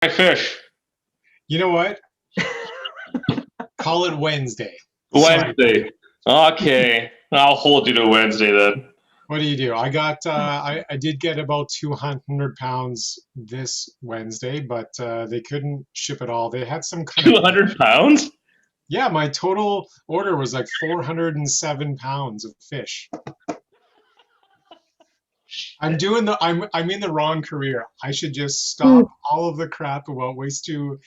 My fish. You know what? Call it Wednesday. Wednesday. Okay. I'll hold you to Wednesday then. What do you do? I got I did get about 200 pounds this Wednesday, but they couldn't ship it all. They had some kind of 200 pounds? Yeah, my total order was like 407 pounds of fish. I'm in the wrong career. I should just stop all of the crap about waste to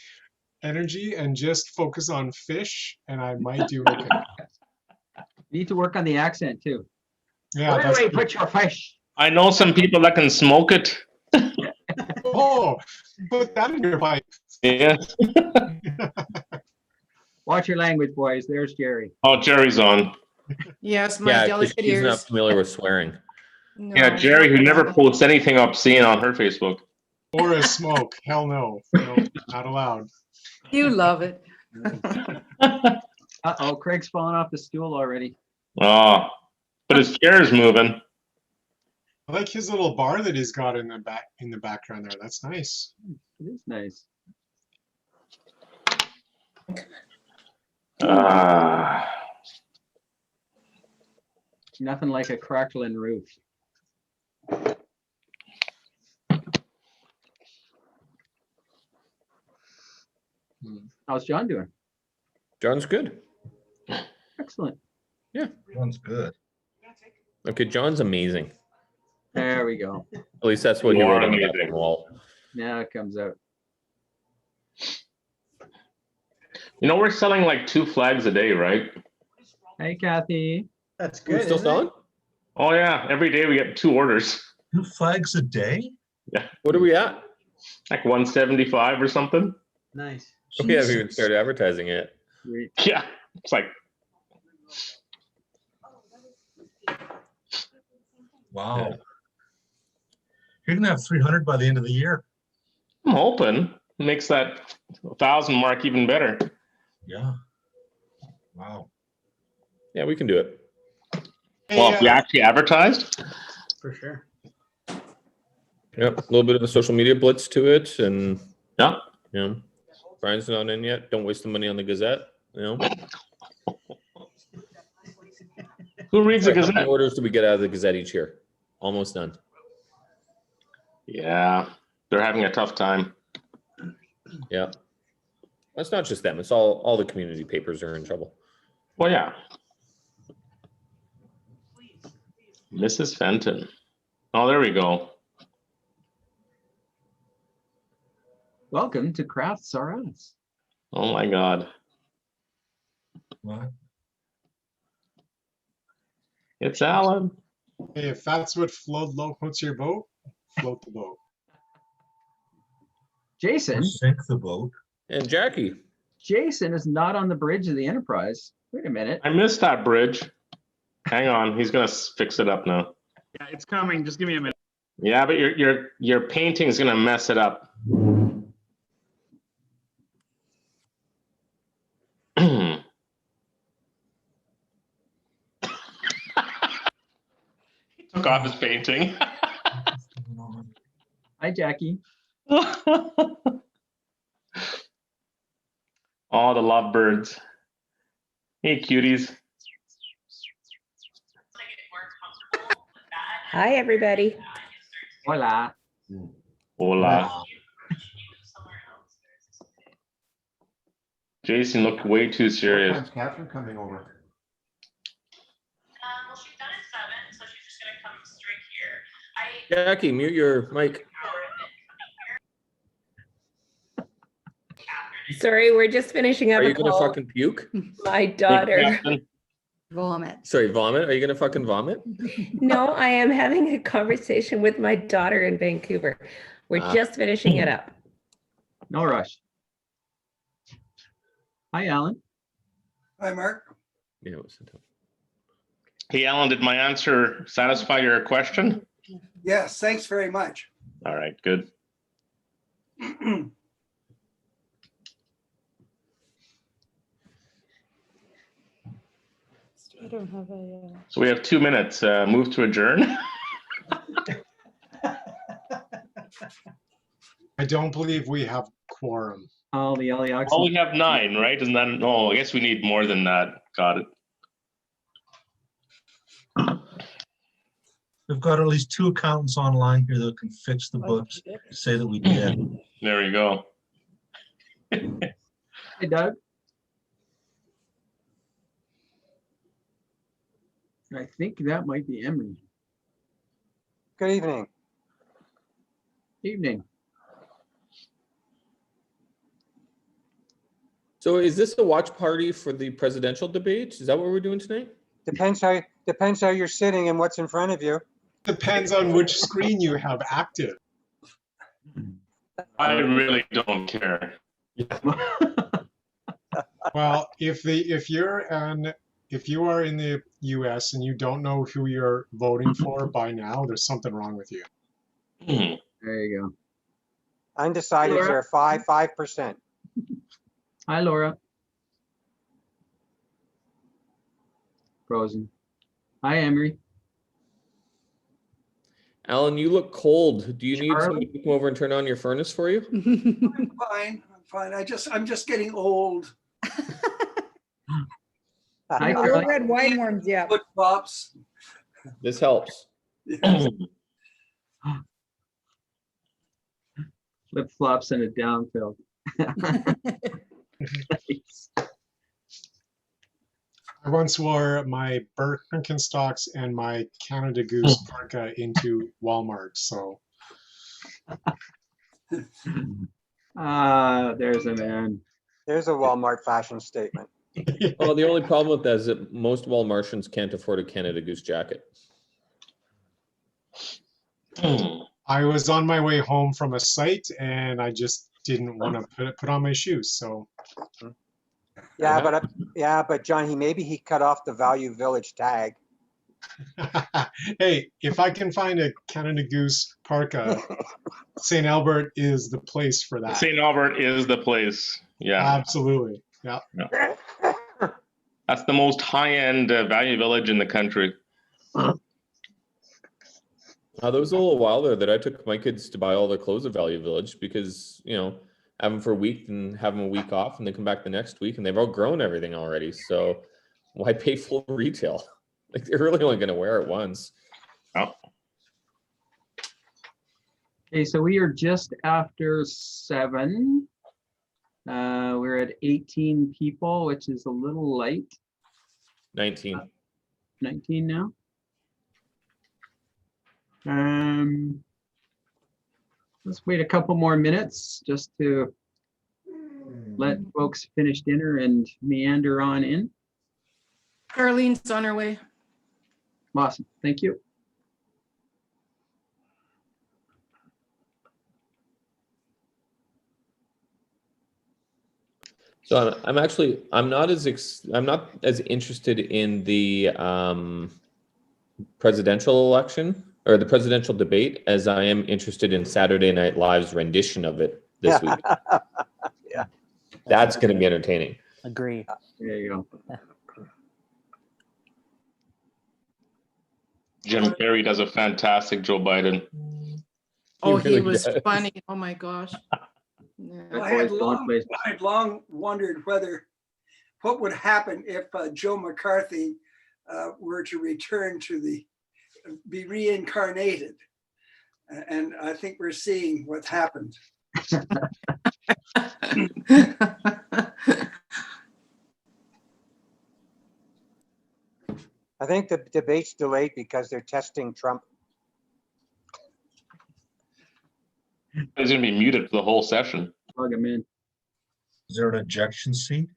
energy and just focus on fish, and I might do okay. You need to work on the accent too. Yeah, Where do we put your fish? I know some people that can smoke it. Oh, put that in your pipe. Yeah. Watch your language, boys. There's Jerry. Oh, Jerry's on. Yes, my delicate she's not ears. familiar with swearing. No, Yeah, Jerry, who never posts anything obscene on her Facebook. Or a smoke. Hell no. No, not allowed. You love it. Uh-oh, Craig's falling off the stool already. Oh, but his chair's moving. I like his little bar that he's got in the background there. That's nice. It is nice. Nothing like a crackling roof. How's John doing? John's good. Excellent. Yeah. John's good. Okay, John's amazing. There we go. At least that's what he You are wrote on the amazing. bathroom wall. Now it comes out. You know, we're selling like 2 flags a day, right? Hey, Kathy. That's We're good. still isn't selling? Oh, yeah. Every day we get 2 orders. 2 flags a day? What are we at? Like 175 or something. it? Nice. Okay, I haven't even started advertising it. Sweet. Yeah. It's like, Wow. Yeah. You're gonna have 300 by the end of the year. I'm hoping it makes that 1,000 mark even better. Yeah. Wow. Yeah, we can do it. Well, if we actually advertised. For sure. Yep, a little bit of a social media blitz to it, and Yeah. you know, Brian's not in yet. Don't waste the money on the Gazette. You know, Who reads the how many Gazette? orders do we get out of the Gazette each year? Almost none. Yeah. They're having a tough time. Yeah, that's not just them. It's all the community papers are in trouble. Well, yeah. Mrs. Fenton. Oh, there we go. Welcome to Crafts R Us. Oh, my God. What? It's Alan. Hey, if that's what floats your boat, float the boat. Jason. Sink the boat. And Jackie, Jason is not on the bridge of the Enterprise. Wait a minute. I missed that bridge. Hang on. He's going to fix it up now. Yeah, it's coming. Just give me a minute. Yeah, but your painting is going to mess it up. He took off his painting. Hi, Jackie. Oh, the lovebirds. Hey, cuties. Hi, everybody. Hola. Hola. Jason looked way too serious. When's Catherine coming over? Well, she's done at 7, so she's just gonna come straight here. Jackie, mute your mic. Sorry, we're just finishing up Are a you gonna call. fucking puke? My daughter. Vomit. Sorry, vomit. Are you gonna fucking vomit? No, I am having a conversation with my daughter in Vancouver. We're just finishing it up. No rush. Hi, Alan. Hi, Mark. Yeah, it was sent out. Hey, Alan, did my answer satisfy your question? Yes, thanks very much. All right, good. I don't have a. So we have 2 minutes. Move to adjourn. I don't believe we have quorum. All the Well, we have 9, right? Isn't that? No, I guess we need more than that. Got it. We've got at least 2 accountants online here that can fix the books, say that we did. There you go. Hey, Doug. I think that might be Emery. Good evening. Evening. So is this a watch party for the presidential debate? Is that what we're doing tonight? Depends how you're sitting and what's in front of you. Depends on which screen you have active. I really don't care. Well, if you are in the US and you don't know who you're voting for by now, there's something wrong with you. Hmm. There you go. Undecided, Laura? are 5%. Hi, Laura. Frozen. Hi, Emery. Alan, you look cold. Do you need Charlie? somebody to come over and turn on your furnace for you? I'm fine. I'm just getting old. Hi, No Charlie. red wine warms yet. Foot flops. This helps. Flip flops and a downfield. Nice. I once wore my Birkenstocks and my Canada Goose parka into Walmart, so There's a man. There's a Walmart fashion statement. Well, the only problem with that is that most Walmartians can't afford a Canada Goose jacket. I was on my way home from a site and I just didn't want to put on my shoes, so Yeah, but John, maybe he cut off the Value Village tag. hey, if I can find a Canada Goose parka, St. Albert is the place for that. St. Albert is the place. Yeah. Absolutely. Yeah. That's the most high-end value village in the country. There was a little while there that I took my kids to buy all their clothes at Value Village because, have them for a week and have them a week off and then come back the next week and they've outgrown everything already. So why pay full retail? Like they're really only going to wear it once. Oh. Okay, so we are just after 7. We're at 18 people, which is a little light. 19. 19 now. Let's wait a couple more minutes just to let folks finish dinner and meander on in. Carlene's on her way. Awesome, thank you. So I'm not as interested in the presidential election or the presidential debate as I am interested in Saturday Night Live's rendition of it this week. Yeah. That's going to be entertaining. Agree. There you go. Jim Carrey does a fantastic Joe Biden. Oh, really he was does. funny. Oh my gosh. Yeah. Well, Always I had long wondered what would happen if Joe McCarthy were to return be reincarnated. And I think we're seeing what's happened. I think the debate's delayed because they're testing Trump. He's going to be muted for the whole session. Plug him in. Is there an ejection seat?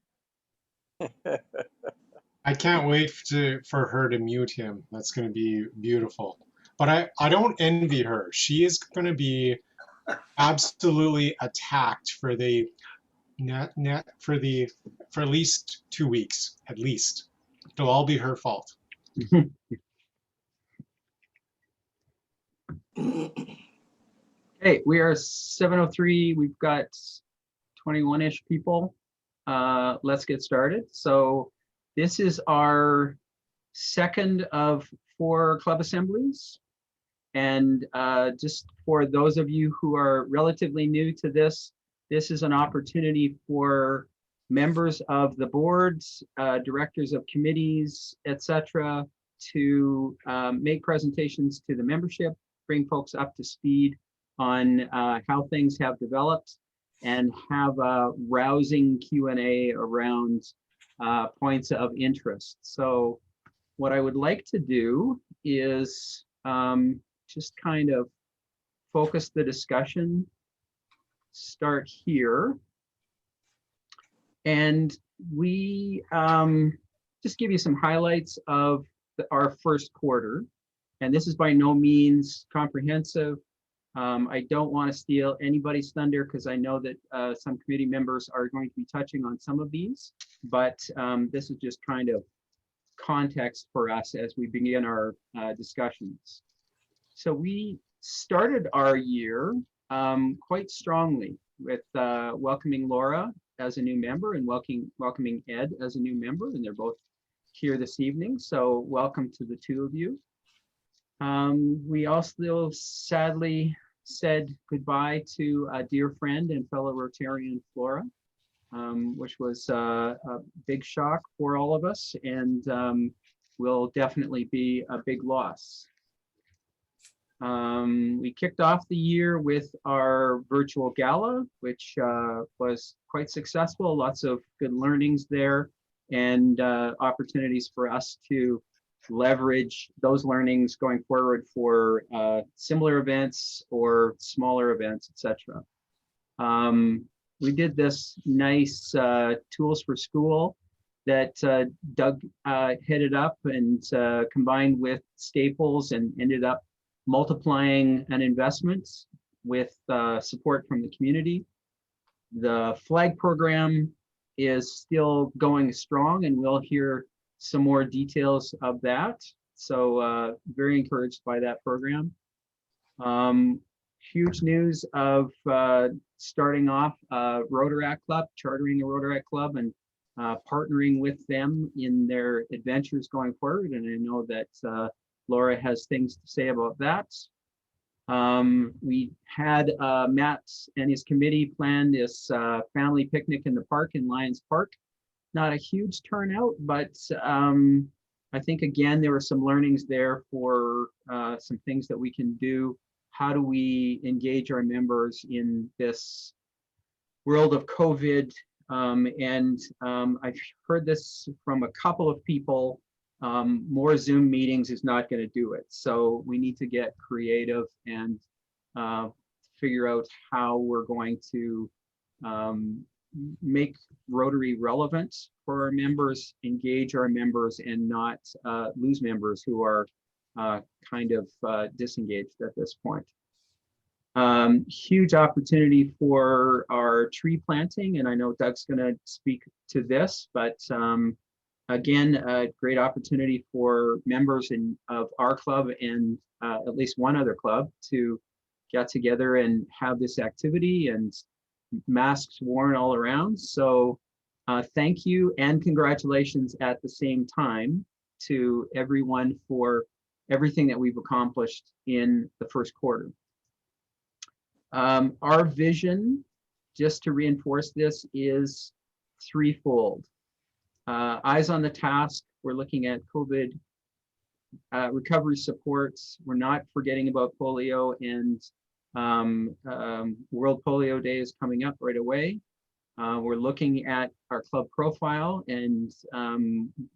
I can't wait for her to mute him. That's going to be beautiful. But I don't envy her. She is going to be absolutely attacked for at least 2 weeks, at least. It'll all be her fault. Okay, we are 7:03. We've got 21-ish people. Let's get started. So this is our second of 4 club assemblies. And just for those of you who are relatively new to this, this is an opportunity for members of the boards, directors of committees, etc., to make presentations to the membership, bring folks up to speed on how things have developed, and have a rousing Q&A around points of interest. So what I would like to do is just kind of focus the discussion, start here. And we just give you some highlights of our first quarter. And this is by no means comprehensive. I don't want to steal anybody's thunder because I know that some committee members are going to be touching on some of these, but this is just kind of context for us as we begin our discussions. So we started our year quite strongly with welcoming Laura as a new member and welcoming Ed as a new member, and they're both here this evening. So welcome to the two of you. We also sadly said goodbye to a dear friend and fellow Rotarian, Flora, which was a big shock for all of us, and will definitely be a big loss. We kicked off the year with our virtual gala, which was quite successful. Lots of good learnings there, and opportunities for us to leverage those learnings going forward for similar events or smaller events, etc. We did this nice Tools for School that Doug headed up and combined with Staples, and ended up multiplying an investment with support from the community. The flag program is still going strong, and we'll hear some more details of that. So very encouraged by that program. Huge news of starting off Rotary Club, chartering a Rotary Club, and partnering with them in their adventures going forward. And I know that Laura has things to say about that. We had Matt and his committee plan this family picnic in the park in Lions Park. Not a huge turnout, but I think again there were some learnings there for some things that we can do. How do we engage our members in this world of COVID? I've heard this from a couple of people. More Zoom meetings is not going to do it. So we need to get creative and figure out how we're going to make Rotary relevant for our members, engage our members, and not lose members who are kind of disengaged at this point. Huge opportunity for our tree planting, and I know Doug's going to speak to this, but again, a great opportunity for members of our club and at least one other club to get together and have this activity, and masks worn all around. So thank you and congratulations at the same time to everyone for everything that we've accomplished in the first quarter. Our vision, just to reinforce this, is threefold. Eyes on the task. We're looking at COVID recovery supports. We're not forgetting about polio, and World Polio Day is coming up right away. We're looking at our club profile, and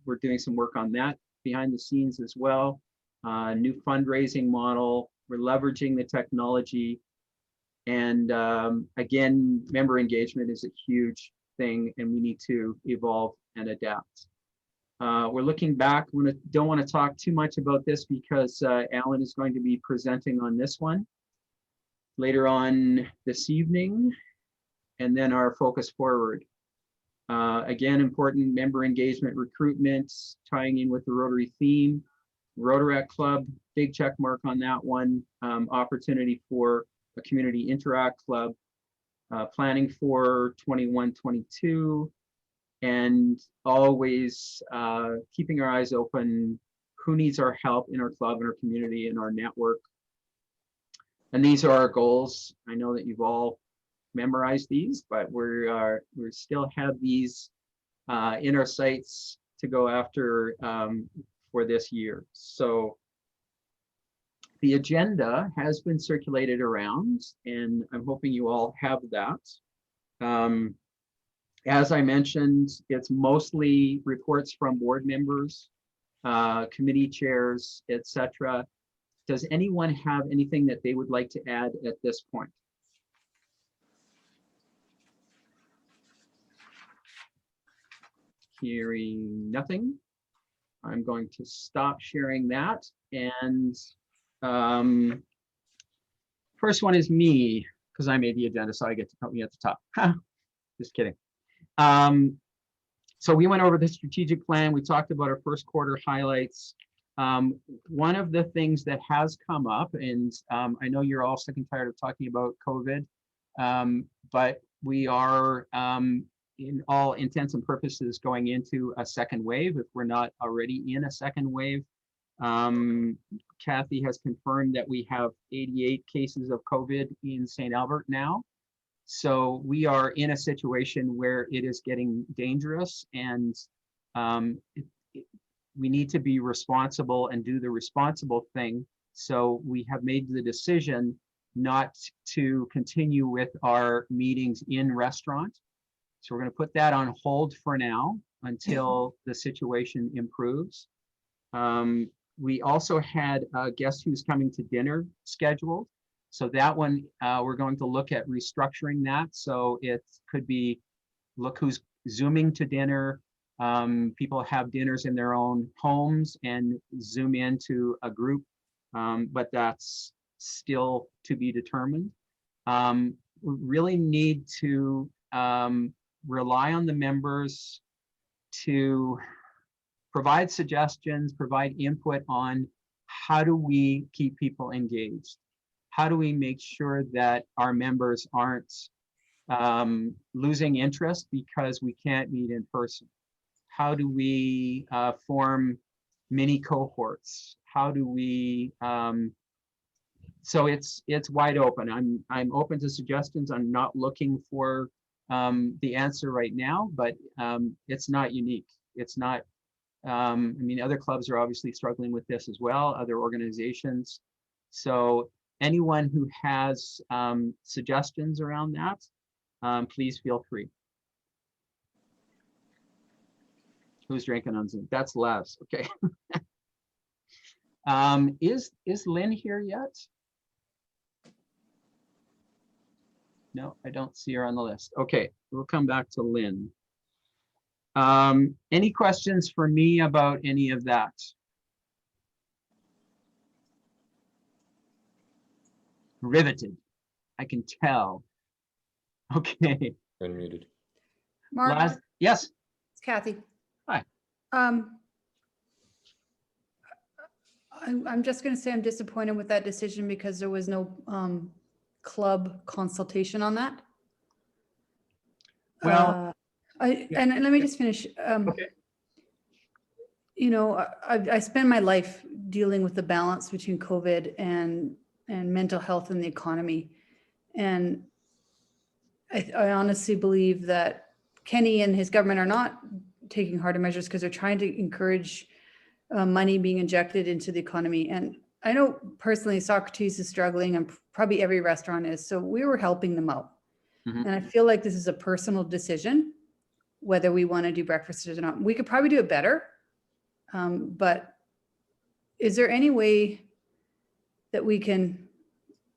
we're doing some work on that behind the scenes as well. New fundraising model. We're leveraging the technology. And again, member engagement is a huge thing, and we need to evolve and adapt. We're looking back. Don't want to talk too much about this because Alan is going to be presenting on this one later on this evening, and then our focus forward. Again, important member engagement, recruitment, tying in with the Rotary theme. Rotary Club, big check mark on that one. Opportunity for a community interact club. Planning for 21-22, and always keeping our eyes open. Who needs our help in our club, in our community, in our network? And these are our goals. I know that you've all memorized these, but we still have these in our sights to go after for this year. So the agenda has been circulated around, and I'm hoping you all have that. As I mentioned, it's mostly reports from board members, committee chairs, etc. Does anyone have anything that they would like to add at this point? Hearing nothing, I'm going to stop sharing that. And first one is me, because I made the agenda, so I get to put me at the top. Just kidding. So we went over the strategic plan. We talked about our first quarter highlights. One of the things that has come up, and I know you're all sick and tired of talking about COVID, but we are, in all intents and purposes, going into a second wave, if we're not already in a second wave. Kathy has confirmed that we have 88 cases of COVID in St. Albert now. So we are in a situation where it is getting dangerous, and we need to be responsible and do the responsible thing. So we have made the decision not to continue with our meetings in restaurant. So we're going to put that on hold for now until the situation improves. We also had a guest who's coming to dinner scheduled. So that one, we're going to look at restructuring that. So it could be, look who's Zooming to dinner. People have dinners in their own homes and Zoom into a group, but that's still to be determined. We really need to rely on the members to provide suggestions, provide input on how do we keep people engaged? How do we make sure that our members aren't losing interest because we can't meet in person? How do we form mini cohorts? How do we, so it's wide open. I'm open to suggestions. I'm not looking for the answer right now, but it's not unique. It's not, I mean, other clubs are obviously struggling with this as well, other organizations. So anyone who has suggestions around that, please feel free. Who's drinking on Zoom? That's Les. Okay. Is Lynn here yet? No, I don't see her on the list. Okay, we'll come back to Lynn. Any questions for me about any of that? Riveted. I can tell. Okay. Unmuted. Mark, Yes. it's Kathy. Hi. I'm just going to say I'm disappointed with that decision because there was no club consultation on that. Well, and let me just finish. okay. You know, I spend my life dealing with the balance between COVID and mental health and the economy. And I honestly believe that Kenny and his government are not taking harder measures because they're trying to encourage money being injected into the economy. And I know personally Socrates is struggling and probably every restaurant is. So we were helping them out. Mm-hmm. And I feel like this is a personal decision, whether we want to do breakfast or not. We could probably do it better. But is there any way that we can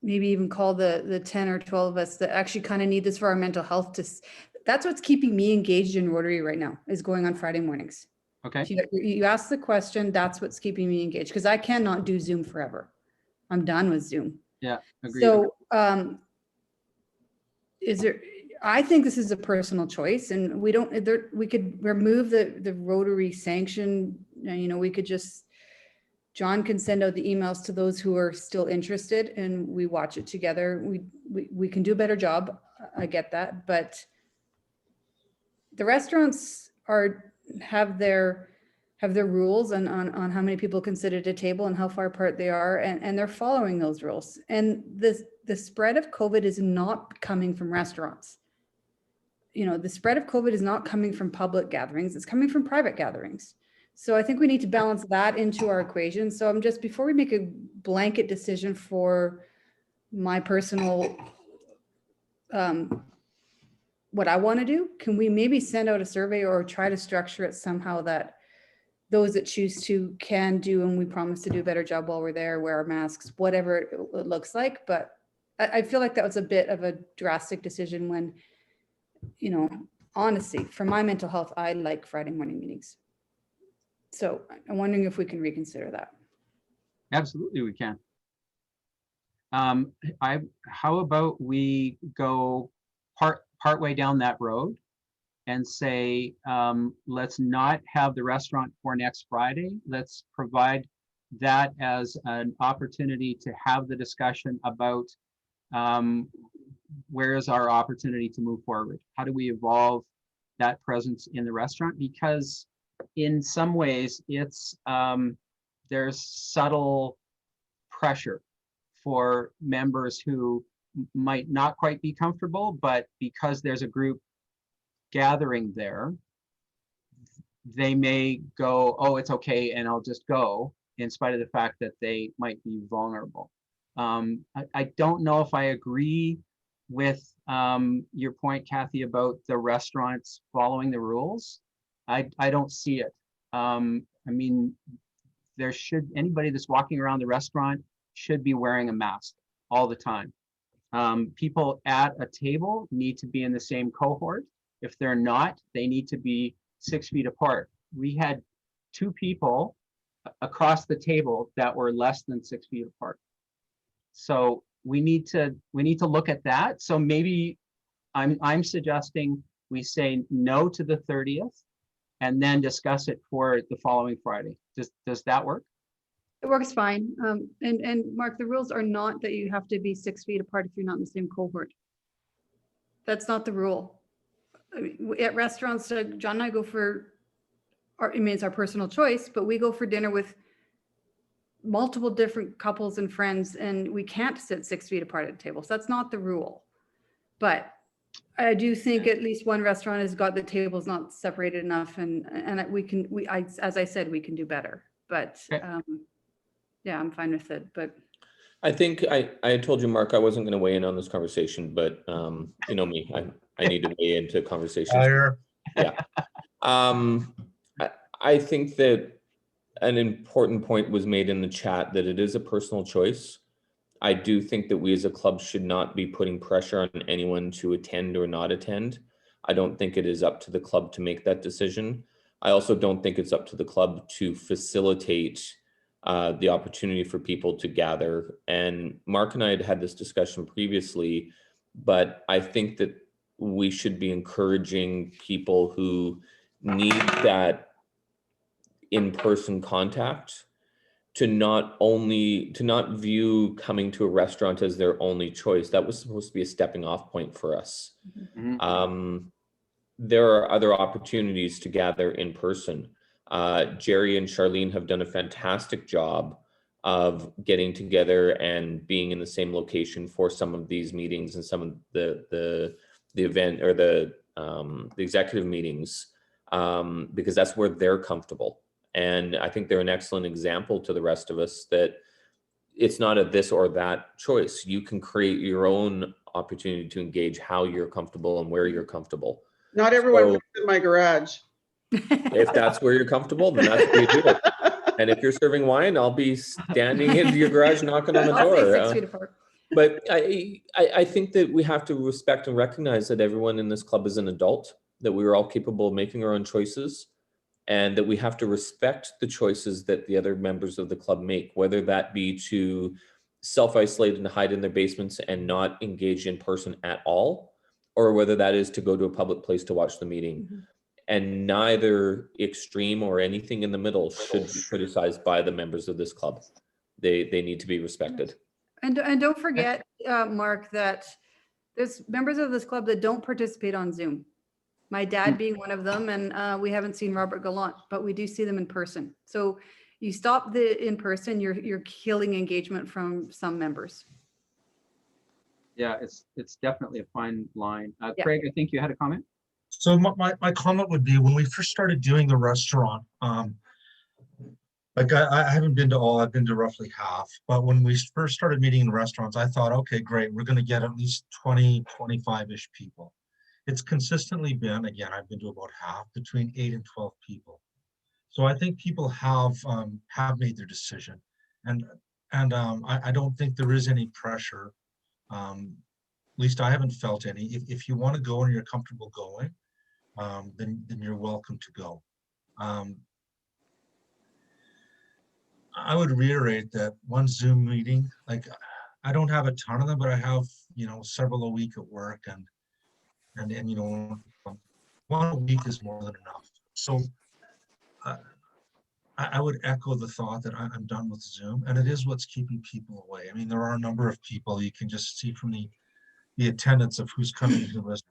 maybe even call the 10 or 12 of us that actually kind of need this for our mental health? That's what's keeping me engaged in Rotary right now, is going on Friday mornings. Okay. You asked the question, that's what's keeping me engaged, because I cannot do Zoom forever. I'm done with Zoom. Yeah, agreed. So I think this is a personal choice, and we could remove the Rotary sanction. You know, we could just, John can send out the emails to those who are still interested and we watch it together. We can do a better job. I get that, but the restaurants have their have their rules on how many people can sit at a table and how far apart they are, and they're following those rules. And the spread of COVID is not coming from restaurants. You know, the spread of COVID is not coming from public gatherings, it's coming from private gatherings. So I think we need to balance that into our equation. So I'm just, before we make a blanket decision for my personal, what I want to do, can we maybe send out a survey or try to structure it somehow that those that choose to can do, and we promise to do a better job while we're there, wear our masks, whatever it looks like. But I feel like that was a bit of a drastic decision when, you know, honestly, for my mental health, I like Friday morning meetings. So I'm wondering if we can reconsider that. Absolutely, we can. How about we go partway down that road and say, let's not have the restaurant for next Friday. Let's provide that as an opportunity to have the discussion about where is our opportunity to move forward? How do we evolve that presence in the restaurant? Because in some ways it's there's subtle pressure for members who might not quite be comfortable, but because there's a group gathering there, they may go, oh, it's okay, and I'll just go, in spite of the fact that they might be vulnerable. I don't know if I agree with your point, Kathy, about the restaurants following the rules. I don't see it. I mean, there should, anybody that's walking around the restaurant should be wearing a mask all the time. People at a table need to be in the same cohort. If they're not, they need to be 6 feet apart. We had 2 people across the table that were less than 6 feet apart. So we need to look at that. So maybe I'm suggesting we say no to the 30th and then discuss it for the following Friday. Does that work? It works fine. And Mark, the rules are not that you have to be 6 feet apart if you're not in the same cohort. That's not the rule. I mean, at restaurants, John and I go for, I mean, it's our personal choice, but we go for dinner with multiple different couples and friends, and we can't sit 6 feet apart at a table. So that's not the rule. But I do think at least one restaurant has got the tables not separated enough, and as I said, we can do better. But yeah, I'm fine with it. But I think I told you, Mark, I wasn't going to weigh in on this conversation, but you know me, I need to weigh into conversations. Fire. Yeah. I think that an important point was made in the chat that it is a personal choice. I do think that we as a club should not be putting pressure on anyone to attend or not attend. I don't think it is up to the club to make that decision. I also don't think it's up to the club to facilitate the opportunity for people to gather. And Mark and I had this discussion previously, but I think that we should be encouraging people who need that in-person contact to not view coming to a restaurant as their only choice. That was supposed to be a stepping off point for us. Mm-hmm. There are other opportunities to gather in person. Jerry and Charlene have done a fantastic job of getting together and being in the same location for some of these meetings and some of the event or the executive meetings, because that's where they're comfortable. And I think they're an excellent example to the rest of us that it's not a this or that choice. You can create your own opportunity to engage how you're comfortable and where you're comfortable. Not everyone fits in my garage. If that's where you're comfortable, then that's where you do it. And if you're serving wine, I'll be standing into your garage knocking on the door. 6 feet apart. But I think that we have to respect and recognize that everyone in this club is an adult, that we are all capable of making our own choices, and that we have to respect the choices that the other members of the club make, whether that be to self-isolate and hide in their basements and not engage in person at all, or whether that is to go to a public place to watch the meeting. Mm-hmm. And neither extreme or anything in the middle should be criticized by the members of this club. They need to be respected. And don't forget, Mark, that there's members of this club that don't participate on Zoom. My dad being one of them, and we haven't seen Robert Gallant, but we do see them in person. So you stop the in person, you're killing engagement from some members. Yeah, it's definitely a fine line. Yeah. Craig, I think you had a comment? So my comment would be, when we first started doing the restaurant, like I haven't been to all, I've been to roughly half, but when we first started meeting in restaurants, I thought, okay, great, we're gonna get at least 20, 25-ish people. It's consistently been, again, I've been to about half, between 8 and 12 people. So I think people have made their decision, and I don't think there is any pressure. At least I haven't felt any. If you want to go and you're comfortable going, then you're welcome to go. I would reiterate that one Zoom meeting, like I don't have a ton of them, but I have, several a week at work, and one a week is more than enough. So I would echo the thought that I'm done with Zoom, and it is what's keeping people away. I mean, there are a number of people you can just see from the attendance of who's coming to visit.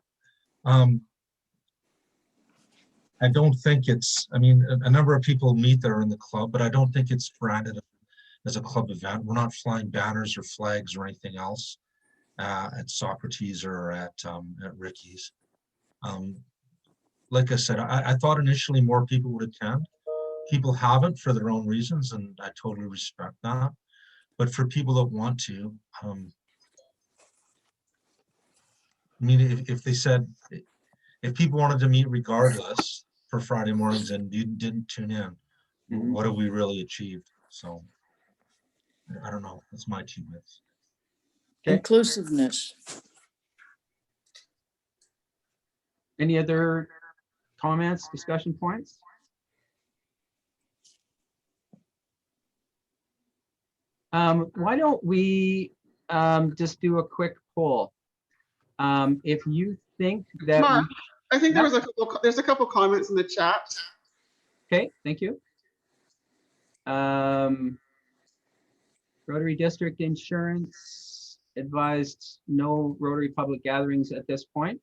I don't think a number of people meet there in the club, but I don't think it's branded as a club event. We're not flying banners or flags or anything else at Socrates or at Ricky's. Like I said, I thought initially more people would attend. People haven't for their own reasons, and I totally respect that. But for people that want to, if they said, if people wanted to meet regardless for Friday mornings and you didn't tune in, what have we really achieved? So I don't know. That's my 2 minutes. Okay. Inclusiveness. Any other comments, discussion points? Why don't we just do a quick poll? If you think that Mark, I think Yeah. there's a couple comments in the chat. Okay, thank you. Rotary District Insurance advised no Rotary public gatherings at this point.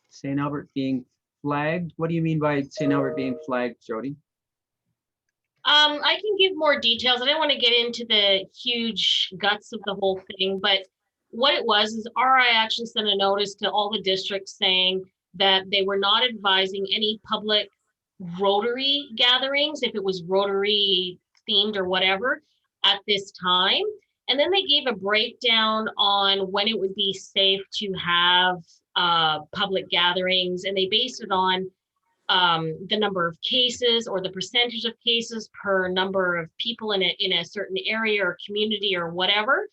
St. Albert being flagged. What do you mean by St. Albert being flagged, Jody? I can give more details. I don't want to get into the huge guts of the whole thing, but what it was is RI actually sent a notice to all the districts saying that they were not advising any public Rotary gatherings, if it was Rotary themed or whatever, at this time. And then they gave a breakdown on when it would be safe to have public gatherings, and they based it on the number of cases or the percentage of cases per number of people in a certain area or community or whatever.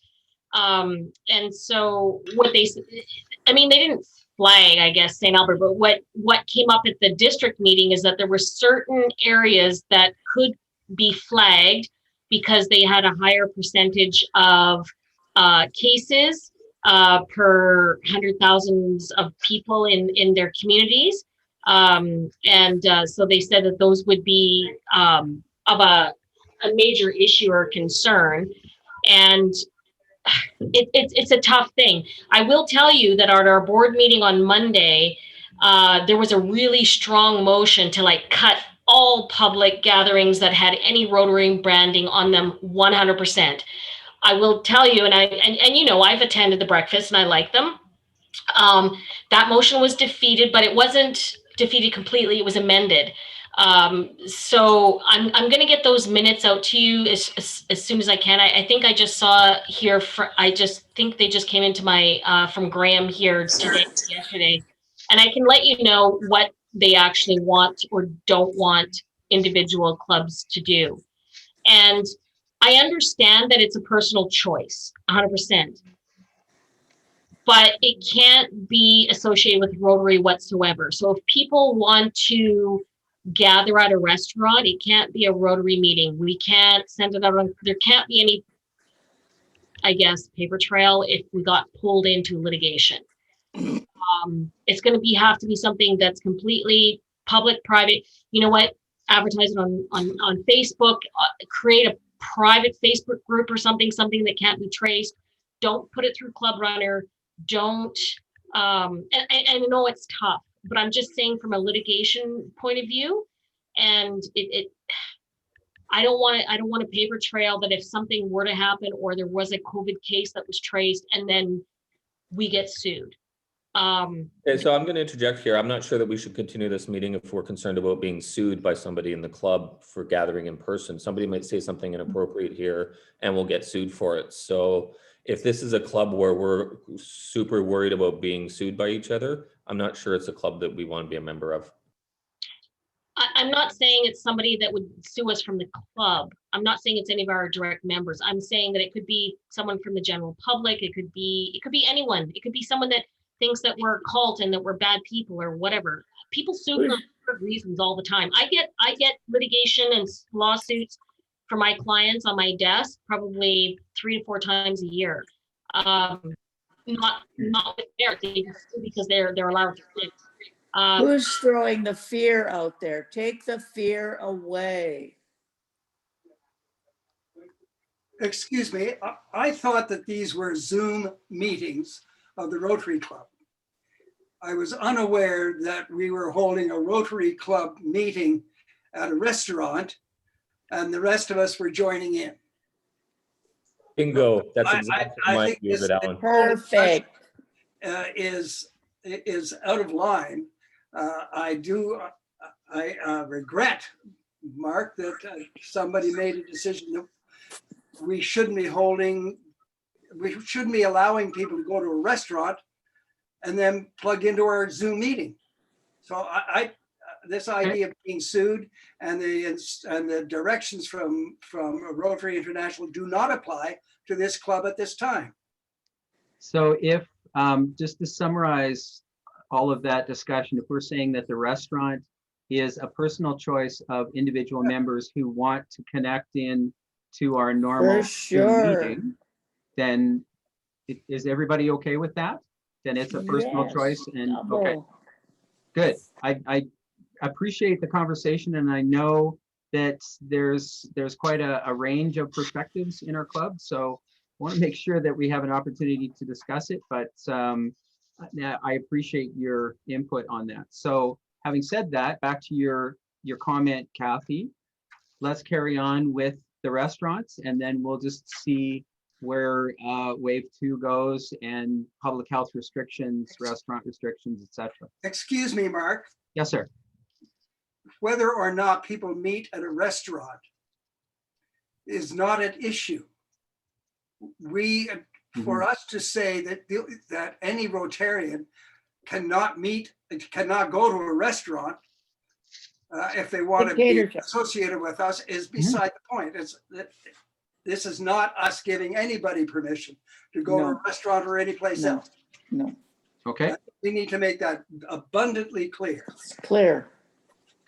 And so what they didn't flag, I guess, St. Albert, but what came up at the district meeting is that there were certain areas that could be flagged because they had a higher percentage of cases per 100,000 of people in their communities. So they said that those would be of a major issue or concern. And it's a tough thing. I will tell you that at our board meeting on Monday, there was a really strong motion to cut all public gatherings that had any Rotary branding on them 100%. I will tell you, and I've attended the breakfast and I like them. That motion was defeated, but it wasn't defeated completely. It was amended. So I'm going to get those minutes out to you as soon as I can. I think I just saw here, I just think they just came into my, from Graham here yesterday. And I can let you know what they actually want or don't want individual clubs to do. And I understand that it's a personal choice, 100%. But it can't be associated with Rotary whatsoever. So if people want to gather at a restaurant, it can't be a Rotary meeting. We can't send it out. There can't be any, I guess, paper trail if we got pulled into litigation. It's going to have to be something that's completely public, private. You know what? Advertise it on Facebook. Create private Facebook group or something that can't be traced. Don't put it through Club Runner. Don't, and I know it's tough, but I'm just saying from a litigation point of view, and I don't want a paper trail that if something were to happen or there was a COVID case that was traced and then we get sued. Okay, so I'm going to interject here. I'm not sure that we should continue this meeting if we're concerned about being sued by somebody in the club for gathering in person. Somebody might say something inappropriate here and we'll get sued for it. So if this is a club where we're super worried about being sued by each other, I'm not sure it's a club that we want to be a member of. I'm not saying it's somebody that would sue us from the club. I'm not saying it's any of our direct members. I'm saying that it could be someone from the general public. It could be anyone. It could be someone that thinks that we're a cult and that we're bad people or whatever. People sue for reasons all the time. I get litigation and lawsuits for my clients on my desk probably 3 to 4 times a year. Not with merit, because they're allowed to sue. Who's throwing the fear out there? Take the fear away. Excuse me, I thought that these were Zoom meetings of the Rotary Club. I was unaware that we were holding a Rotary Club meeting at a restaurant and the rest of us were joining in. Bingo. That's exactly my view of it, Alan. Perfect. Is out of line. I regret, Mark, that somebody made a decision that we shouldn't be allowing people to go to a restaurant and then plug into our Zoom meeting. So this idea of being sued and the directions from Rotary International do not apply to this club at this time. So if, just to summarize all of that discussion, if we're saying that the restaurant is a personal choice of individual members who want to connect in to our normal meeting, then is everybody okay with that? Then it's a personal choice, and okay, good. I appreciate the conversation, and I know that there's quite a range of perspectives in our club, so I want to make sure that we have an opportunity to discuss it, but I appreciate your input on that. So having said that, back to your comment, Kathy, let's carry on with the restaurants, and then we'll just see where wave 2 goes and public health restrictions, restaurant restrictions, etc. Excuse me, Mark. Yes, sir. Whether or not people meet at a restaurant is not an issue. For us to say that any Rotarian cannot go to a restaurant if they want to be associated with us is beside the point. This is not us giving anybody permission to go to a restaurant or any place else. No. Okay. We need to make that abundantly clear. It's clear.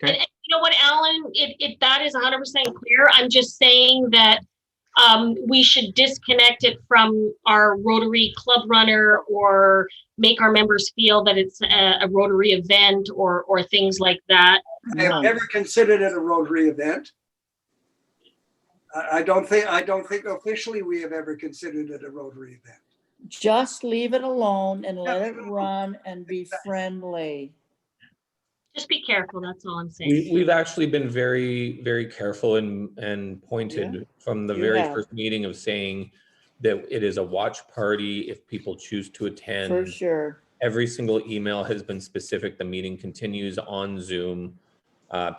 Okay. And you know what, Alan, if that is 100% clear, I'm just saying that we should disconnect it from our Rotary Club Runner or make our members feel that it's a Rotary event or things like that. I have never considered it a Rotary event. I don't think officially we have ever considered it a Rotary event. Just leave it alone and let it run and be friendly. Just be careful, that's all I'm saying. We've actually been very, very careful and pointed from the very first meeting of saying that it is a watch party if people choose to attend. For sure. Every single email has been specific. The meeting continues on Zoom.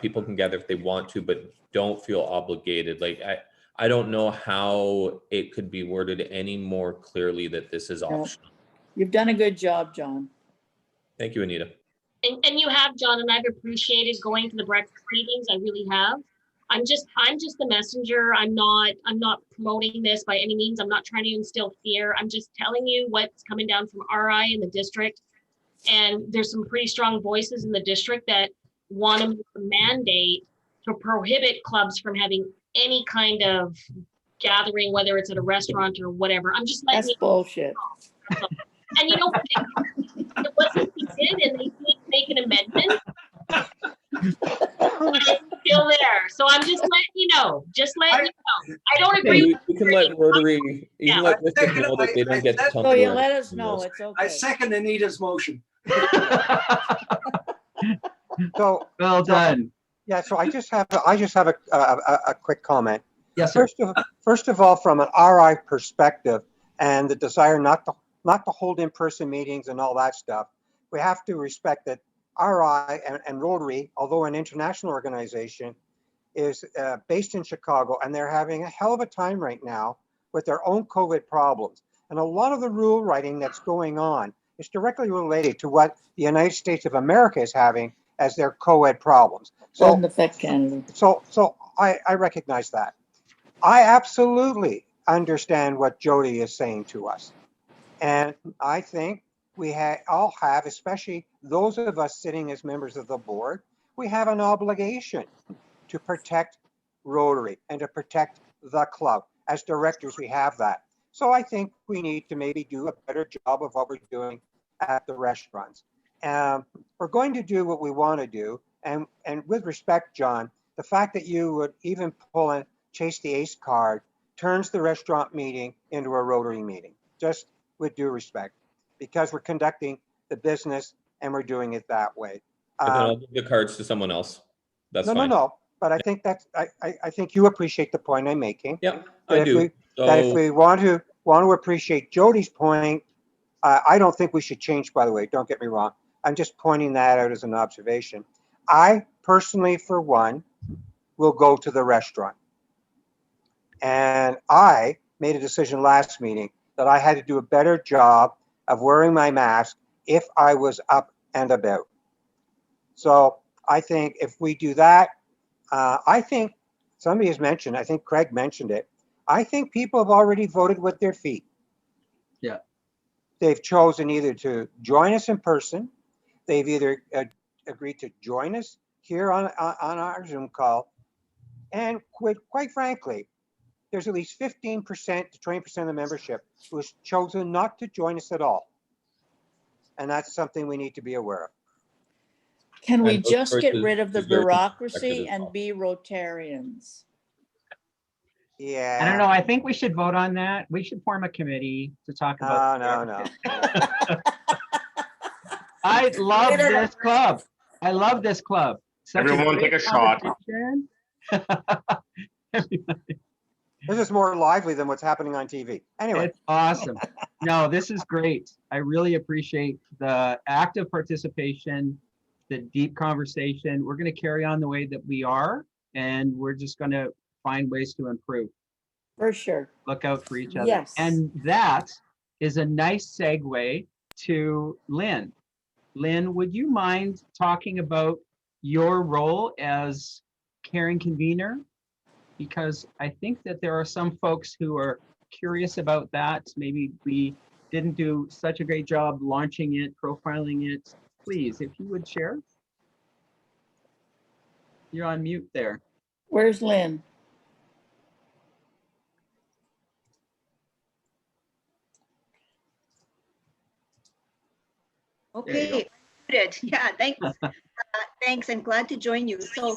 People can gather if they want to, but don't feel obligated. Like I don't know how it could be worded any more clearly that this is optional. You've done a good job, John. Thank you, Anita. And you have, John, and I've appreciated going to the breakfast meetings. I really have. I'm just the messenger. I'm not promoting this by any means. I'm not trying to instill fear. I'm just telling you what's coming down from RI in the district. And there's some pretty strong voices in the district that want to make a mandate to prohibit clubs from having any kind of gathering, whether it's at a restaurant or whatever. I'm just letting That's bullshit. And you know, it wasn't he did, and they did make an amendment. still there. So I'm just letting you know. Just letting you know. I don't agree. Hey, you can let Rotary, you can Yeah. let Mystic know that they don't get to tell So me you where let to us send know, those. it's I okay. second Anita's motion. So, Well done. yeah, so I just have a quick comment. Yes, sir. First of all, from an RI perspective and the desire not to hold in-person meetings and all that stuff, we have to respect that RI and Rotary, although an international organization, is based in Chicago, and they're having a hell of a time right now with their own COVID problems. And a lot of the rule writing that's going on is directly related to what the United States of America is having as their COVID problems. Doesn't affect Canada. So I recognize that. I absolutely understand what Jody is saying to us. And I think we all have, especially those of us sitting as members of the board, we have an obligation to protect Rotary and to protect the club. As directors, we have that. So I think we need to maybe do a better job of what we're doing at the restaurants. We're going to do what we want to do. And with respect, John, the fact that you would even pull and chase the ace card turns the restaurant meeting into a Rotary meeting, just with due respect, because we're conducting the business and we're doing it that way. But then I'll give the cards to someone else. That's fine. No. But I think that's I think you appreciate the point I'm making. Yeah, I do. That if we want to appreciate Jody's point, I don't think we should change. By the way, don't get me wrong. I'm just pointing that out as an observation. I personally, for one, will go to the restaurant, and I made a decision last meeting that I had to do a better job of wearing my mask if I was up and about. So I think if we do that. I think somebody has mentioned, I think Craig mentioned it. I think people have already voted with their feet. Yeah. They've chosen either to join us in person. They've either agreed to join us here on our Zoom call. And quite frankly, there's at least 15% to 20% of the membership who has chosen not to join us at all. And that's something we need to be aware of. Can we And those just get choices rid of the deserve to be respected bureaucracy as and well. be Rotarians? Yeah. I don't know. I think we should vote on that. We should form a committee to talk about. No. I love this club. I love this club. Such Everyone great take a shot. conversation. This is more lively than what's happening on TV. Anyway. It's awesome. No, this is great. I really appreciate the active participation, the deep conversation. We're going to carry on the way that we are, and we're just going to find ways to improve. For sure. Look out for each other. Yes. And that is a nice segue to Lynn. Lynn, would you mind talking about your role as caring convener? Because I think that there are some folks who are curious about that. Maybe we didn't do such a great job launching it, profiling it. Please, if you would share. You're on mute there. Where's Lynn? Okay, good. Yeah, thanks. Thanks, and glad to join you. So,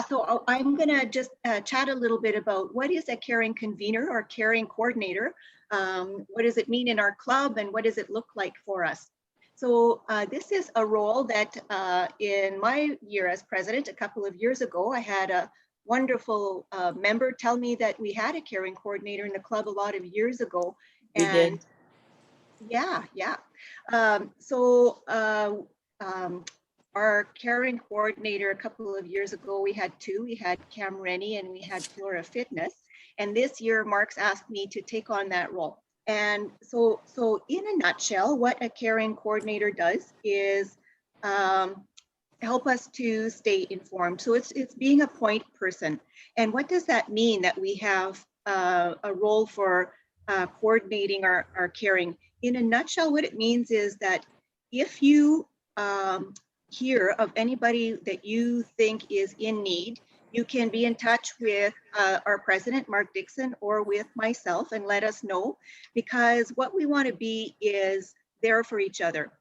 so I'm gonna just chat a little bit about what is a caring convener or caring coordinator. What does it mean in our club, and what does it look like for us? So this is a role that in my year as president, a couple of years ago, I had a wonderful member tell me that we had a caring coordinator in the club a lot of years ago. We did. Yeah. Our caring coordinator a couple of years ago, we had two. We had Cam Rennie and we had Flora Fitness. And this year, Mark's asked me to take on that role. And so in a nutshell, what a caring coordinator does is help us to stay informed. So it's being a point person. And what does that mean that we have a role for coordinating our caring? In a nutshell, what it means is that if you hear of anybody that you think is in need, you can be in touch with our president, Mark Dixon, or with myself and let us know, because what we want to be is there for each other.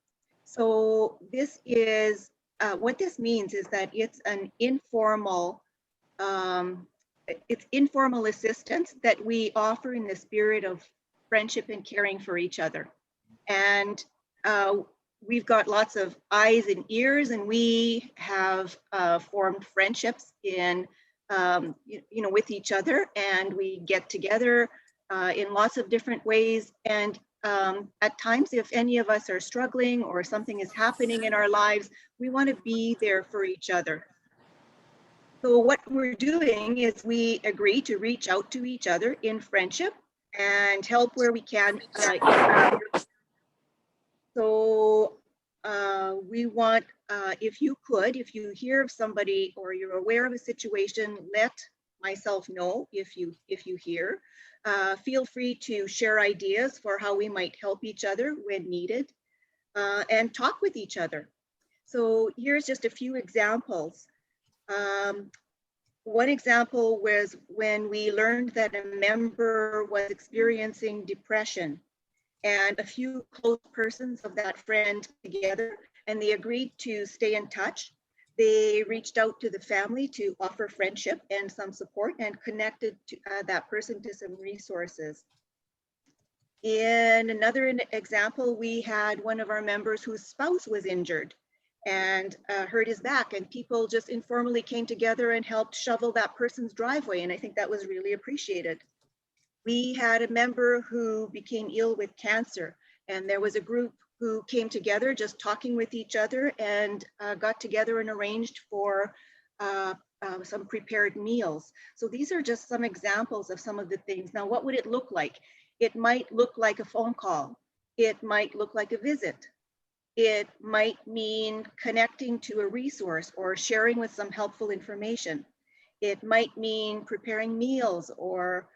So this is what this means is that it's an informal, it's informal assistance that we offer in the spirit of friendship and caring for each other. And we've got lots of eyes and ears, and we have formed friendships in, with each other, and we get together in lots of different ways. And at times, if any of us are struggling or something is happening in our lives, we want to be there for each other. So what we're doing is we agree to reach out to each other in friendship and help where we can. So we want, if you hear of somebody or you're aware of a situation, let myself know if you hear. Feel free to share ideas for how we might help each other when needed, and talk with each other. So here's just a few examples. One example was when we learned that a member was experiencing depression, and a few close persons of that friend together, and they agreed to stay in touch. They reached out to the family to offer friendship and some support, and connected to, that person to some resources. In another example, we had one of our members whose spouse was injured and hurt his back, and people just informally came together and helped shovel that person's driveway, and I think that was really appreciated. We had a member who became ill with cancer, and there was a group who came together just talking with each other, and got together and arranged for some prepared meals. So these are just some examples of some of the things. Now, what would it look like? It might look like a phone call. It might look like a visit. It might mean connecting to a resource or sharing with some helpful information. It might mean preparing meals or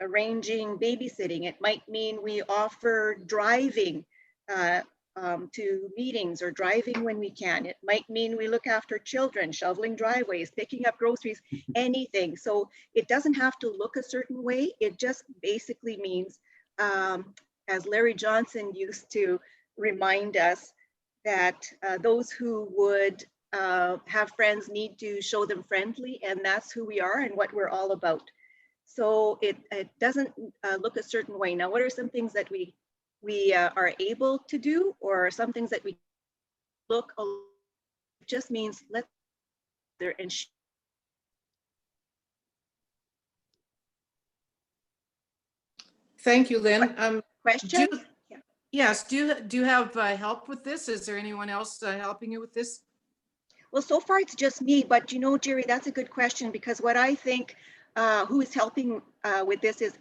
arranging babysitting. It might mean we offer driving to meetings or driving when we can. It might mean we look after children, shoveling driveways, picking up groceries, anything. So it doesn't have to look a certain way. It just basically means, as Larry Johnson used to remind us, that those who would have friends need to show them friendly, and that's who we are and what we're all about. So it doesn't look a certain way. Now, what are some things that we are able to do, or some things that we look? It just means let's there and Thank you, Lynn. questions? Yes. Do you have help with this? Is there anyone else helping you with this? Well, so far it's just me, but you know, Jerry, that's a good question, because what I think who is helping with this is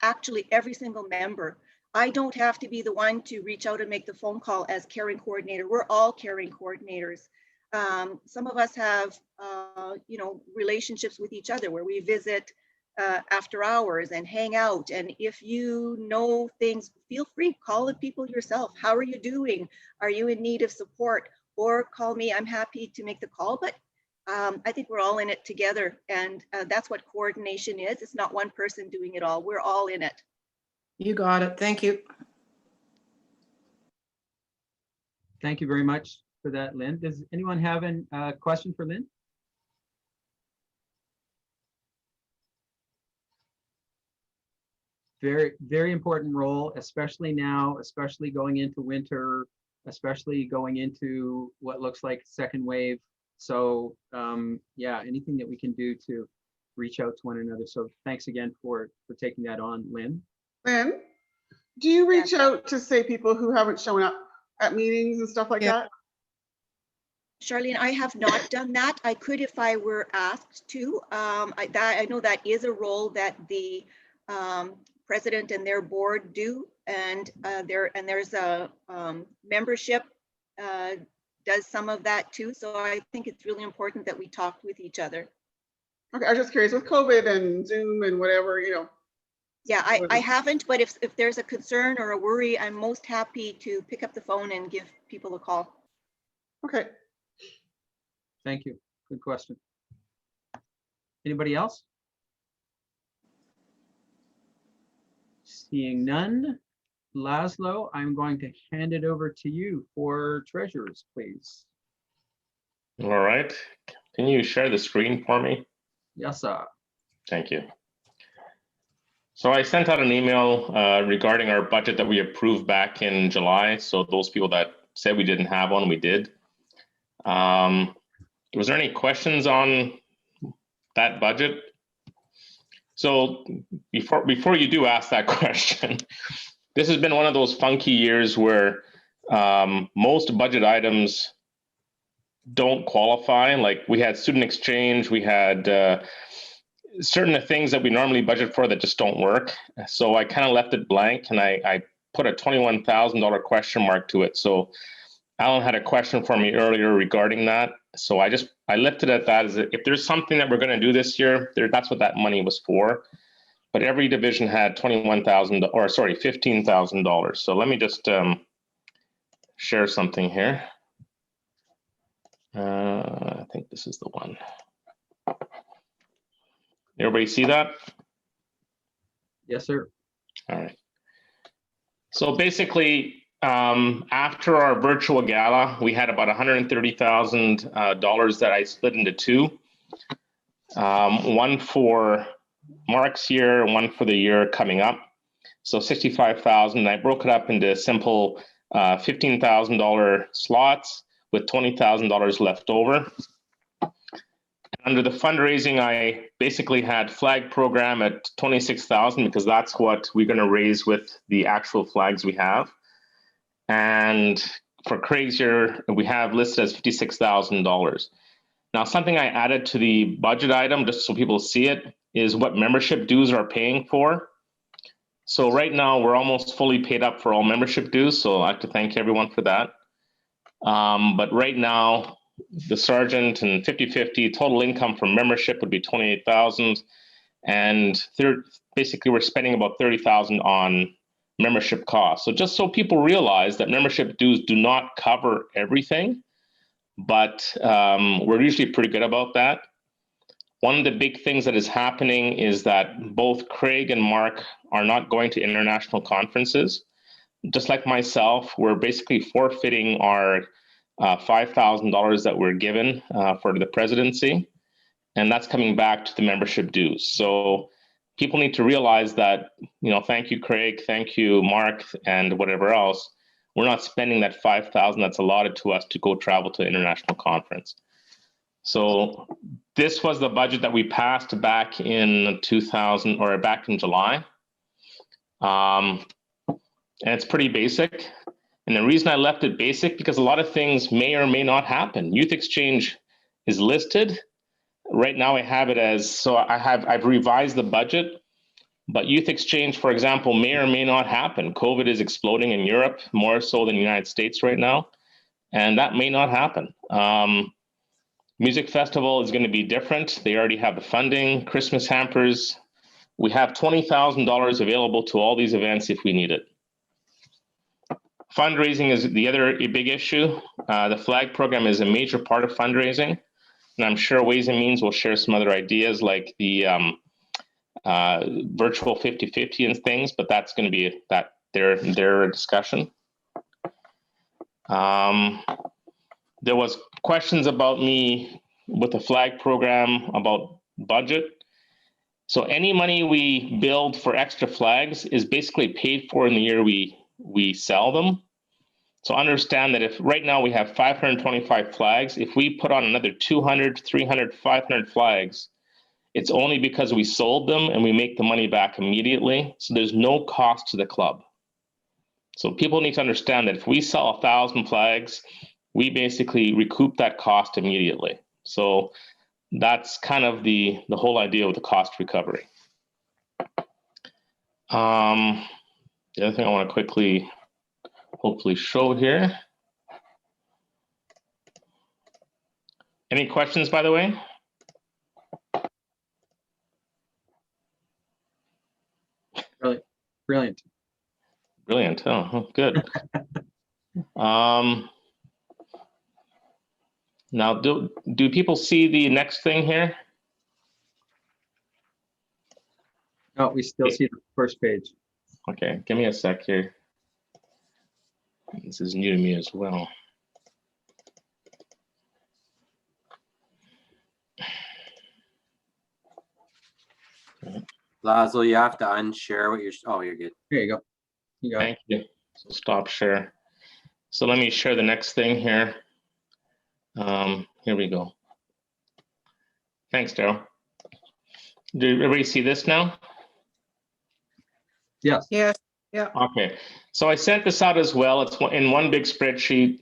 actually every single member. I don't have to be the one to reach out and make the phone call as caring coordinator. We're all caring coordinators. Some of us have, relationships with each other where we visit after hours and hang out. And if you know things, feel free, call the people yourself. How are you doing? Are you in need of support? Or call me, I'm happy to make the call. But I think we're all in it together. And that's what coordination is. It's not one person doing it all. We're all in it. You got it. Thank you. Thank you very much for that, Lynn. Does anyone have a question for Lynn? Very, very important role, especially now, especially going into winter, especially going into what looks like second wave. So yeah, anything that we can do to reach out to one another. So thanks again for taking that on, Lynn. Lynn, do you reach out to, say, people who haven't shown up at meetings and stuff like that? Charlene, I have not done that. I could if I were asked to. I know that is a role that the president and their board do, and there's a membership does some of that too. So I think it's really important that we talk with each other. Okay, I was just curious with COVID and Zoom and whatever, Yeah, I haven't, but if there's a concern or a worry, I'm most happy to pick up the phone and give people a call. Okay. Thank you. Good question. Anybody else? Seeing none. Laszlo, I'm going to hand it over to you for treasurers, please. All right. Can you share the screen for me? Yes, sir. Thank you. So I sent out an email regarding our budget that we approved back in July. So those people that said we didn't have one, we did. Was there any questions on that budget? So before you do ask that question, this has been one of those funky years where most budget items don't qualify. Like we had student exchange, we had certain things that we normally budget for that just don't work. So I kind of left it blank, and I put a $21,000 question mark to it. So Alan had a question for me earlier regarding that. So I left it at that. As if there's something that we're going to do this year, that's what that money was for. But every division had $15,000. So let me just share something here. I think this is the one. Everybody see that? Yes, sir. All right. So basically, after our virtual gala, we had about $130,000 that I split into two. One for Mark's year, one for the year coming up. So $65,000. I broke it up into simple $15,000 slots with $20,000 left over. Under the fundraising, I basically had flag program at $26,000 because that's what we're going to raise with the actual flags we have. And for Craig's year, we have listed as $56,000. Now, something I added to the budget item, just so people see it, is what membership dues are paying for. So right now, we're almost fully paid up for all membership dues. So I'd like to thank everyone for that. But right now, the sergeant and 50-50 total income from membership would be $28,000, and basically we're spending about $30,000 on membership costs. So just so people realize that membership dues do not cover everything, but we're usually pretty good about that. One of the big things that is happening is that both Craig and Mark are not going to international conferences. Just like myself, we're basically forfeiting our $5,000 that we're given for the presidency, and that's coming back to the membership dues. So people need to realize that, thank you, Craig, thank you, Mark, and whatever else, we're not spending that $5,000 that's allotted to us to go travel to an international conference. So this was the budget that we passed back in back in July. And it's pretty basic. And the reason I left it basic, because a lot of things may or may not happen. Youth exchange is listed. Right now I have it as, so I've revised the budget, but youth exchange, for example, may or may not happen. COVID is exploding in Europe more so than the United States right now. And that may not happen. Music festival is going to be different. They already have the funding. Christmas hampers. We have $20,000 available to all these events if we need it. Fundraising is the other big issue. The flag program is a major part of fundraising. And I'm sure Ways and Means will share some other ideas like the virtual 50-50 and things, but that's going to be their discussion. There was questions about me with the flag program about budget. So any money we build for extra flags is basically paid for in the year we sell them. So understand that if right now we have 525 flags, if we put on another 200, 300, 500 flags, it's only because we sold them and we make the money back immediately. So there's no cost to the club. So people need to understand that if we sell 1,000 flags, we basically recoup that cost immediately. So that's kind of the whole idea of the cost recovery. The other thing I want to quickly hopefully show here. Any questions, by the way? Brilliant. Brilliant. Oh, good. Now, do people see the next thing here? No, we still see the first page. Okay, give me a sec here. This is new to me as well. Laszlo, you have to unshare what you're. Oh, you're good. There you go. You got it. Thank you. So stop share. So let me share the next thing here. Here we go. Thanks, Daryl. Did everybody see this now? Yes. Yes. Yeah. Okay. So I sent this out as well. It's in one big spreadsheet.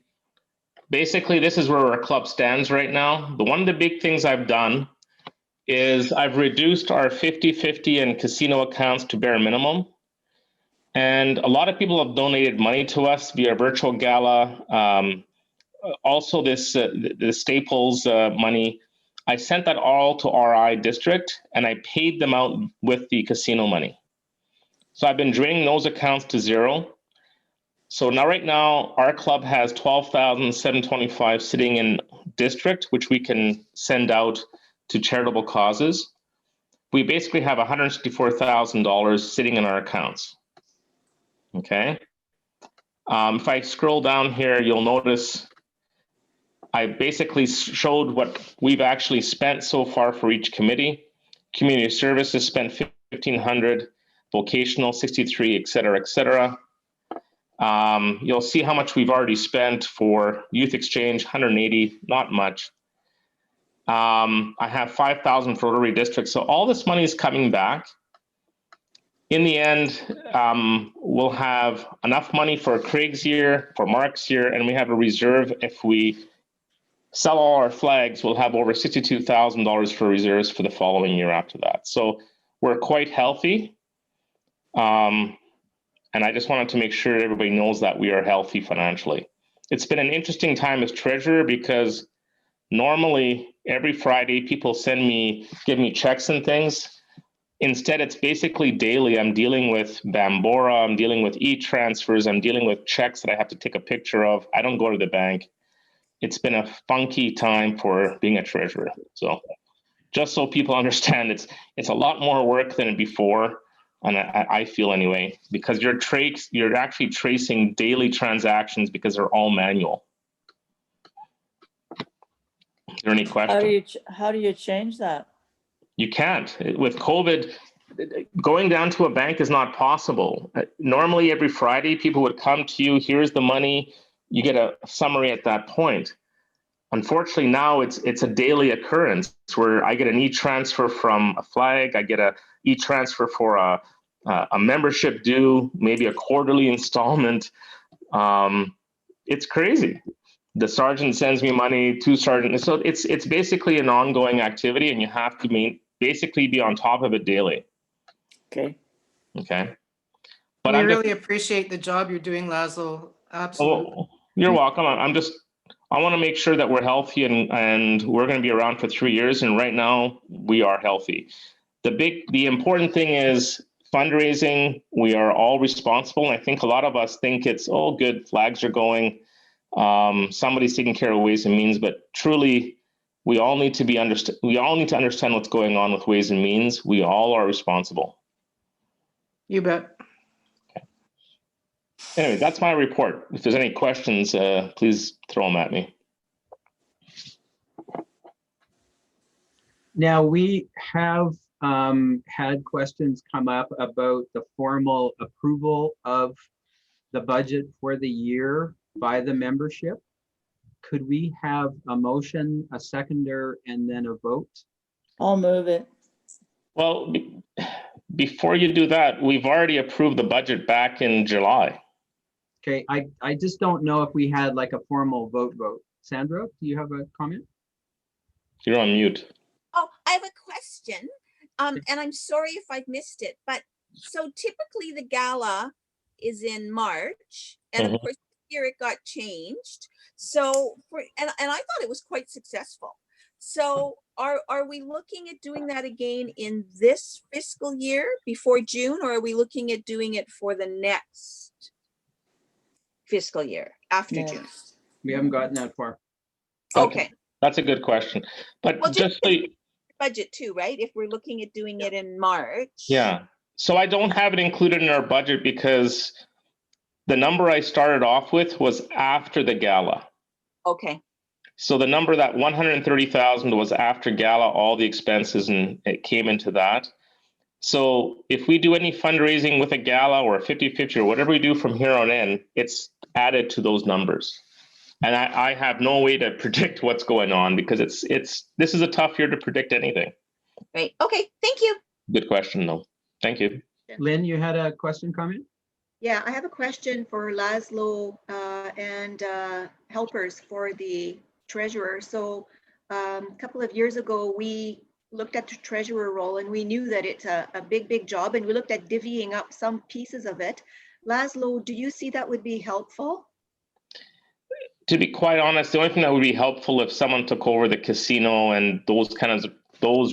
Basically, this is where our club stands right now. One of the big things I've done is I've reduced our 50/50 and casino accounts to bare minimum. And a lot of people have donated money to us via virtual gala. Also, the Staples money. I sent that all to RI district, and I paid them out with the casino money. So I've been draining those accounts to zero. So right now, our club has $12,725 sitting in district, which we can send out to charitable causes. We basically have $164,000 sitting in our accounts. Okay. If I scroll down here, you'll notice I basically showed what we've actually spent so far for each committee. Community services spent $1,500, vocational 63, et cetera, et cetera. You'll see how much we've already spent for youth exchange, 180, not much. I have 5,000 for Rotary District. So all this money is coming back. In the end, we'll have enough money for Craig's year, for Mark's year, and we have a reserve. If we sell all our flags, we'll have over $62,000 for reserves for the following year after that. So we're quite healthy. And I just wanted to make sure everybody knows that we are healthy financially. It's been an interesting time as treasurer because normally every Friday people give me checks and things. Instead, it's basically daily. I'm dealing with Bambora, I'm dealing with e-transfers, I'm dealing with checks that I have to take a picture of. I don't go to the bank. It's been a funky time for being a treasurer. So just so people understand, it's a lot more work than before. And I feel anyway, because you're actually tracing daily transactions because they're all manual. Is there any questions? How do you change that? You can't. With COVID, going down to a bank is not possible. Normally, every Friday, people would come to you, here's the money, you get a summary at that point. Unfortunately, now it's a daily occurrence where I get an e-transfer from a flag, I get a e-transfer for a membership due, maybe a quarterly installment. It's crazy. The sergeant sends me money, two sergeants. So it's basically an ongoing activity, and you have to basically be on top of it daily. Okay. Okay. But we really appreciate the job you're doing, Laszlo. Absolutely. Oh, you're welcome. I want to make sure that we're healthy and we're going to be around for 3 years. And right now we are healthy. The important thing is fundraising. We are all responsible. And I think a lot of us think it's, oh, good, flags are going. Somebody's taking care of Ways and Means, but truly we all need to understand what's going on with Ways and Means. We all are responsible. You bet. Anyway, that's my report. If there's any questions, please throw them at me. Now, we have had questions come up about the formal approval of the budget for the year by the membership. Could we have a motion, a seconder, and then a vote? I'll move it. Well, before you do that, we've already approved the budget back in July. Okay, I just don't know if we had like a formal vote. Sandra, do you have a comment? You're on mute. Oh, I have a question. And I'm sorry if I've missed it, but so typically the gala is in March, and of course this year it got changed. So and I thought it was quite successful. So are we looking at doing that again in this fiscal year before June, or are we looking at doing it for the next fiscal year after June? We haven't gotten that far. Okay. That's a good question. But well, just so you, budget too, right? If we're looking at doing it in March. Yeah. So I don't have it included in our budget because the number I started off with was after the gala. Okay. So the number, that 130,000, was after gala, all the expenses, and it came into that. So if we do any fundraising with a gala or a 50-50 or whatever we do from here on in, it's added to those numbers. And I have no way to predict what's going on because this is a tough year to predict anything. Right. Okay. Thank you. Good question, though. Thank you. Lynn, you had a question, comment? Yeah, I have a question for Laszlo and helpers for the treasurer. So a couple of years ago, we looked at the treasurer role and we knew that it's a big job, and we looked at divvying up some pieces of it. Laszlo, do you see that would be helpful? To be quite honest, the only thing that would be helpful if someone took over the casino and those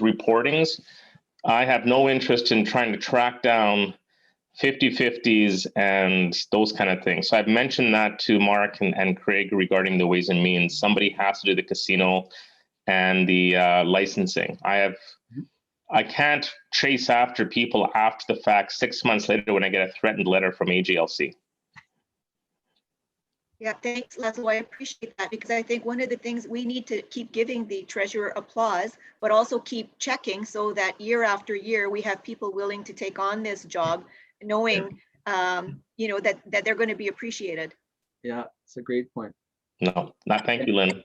reportings. I have no interest in trying to track down 50-50s and those kind of things. So I've mentioned that to Mark and Craig regarding the Ways and Means. Somebody has to do the casino and the licensing. I can't chase after people after the fact 6 months later when I get a threatened letter from AGLC. Yeah, thanks, Laszlo. I appreciate that, because I think one of the things we need to keep giving the treasurer applause, but also keep checking so that year after year we have people willing to take on this job, knowing you know, that they're going to be appreciated. Yeah, it's a great point. No, not thank you, Lynn.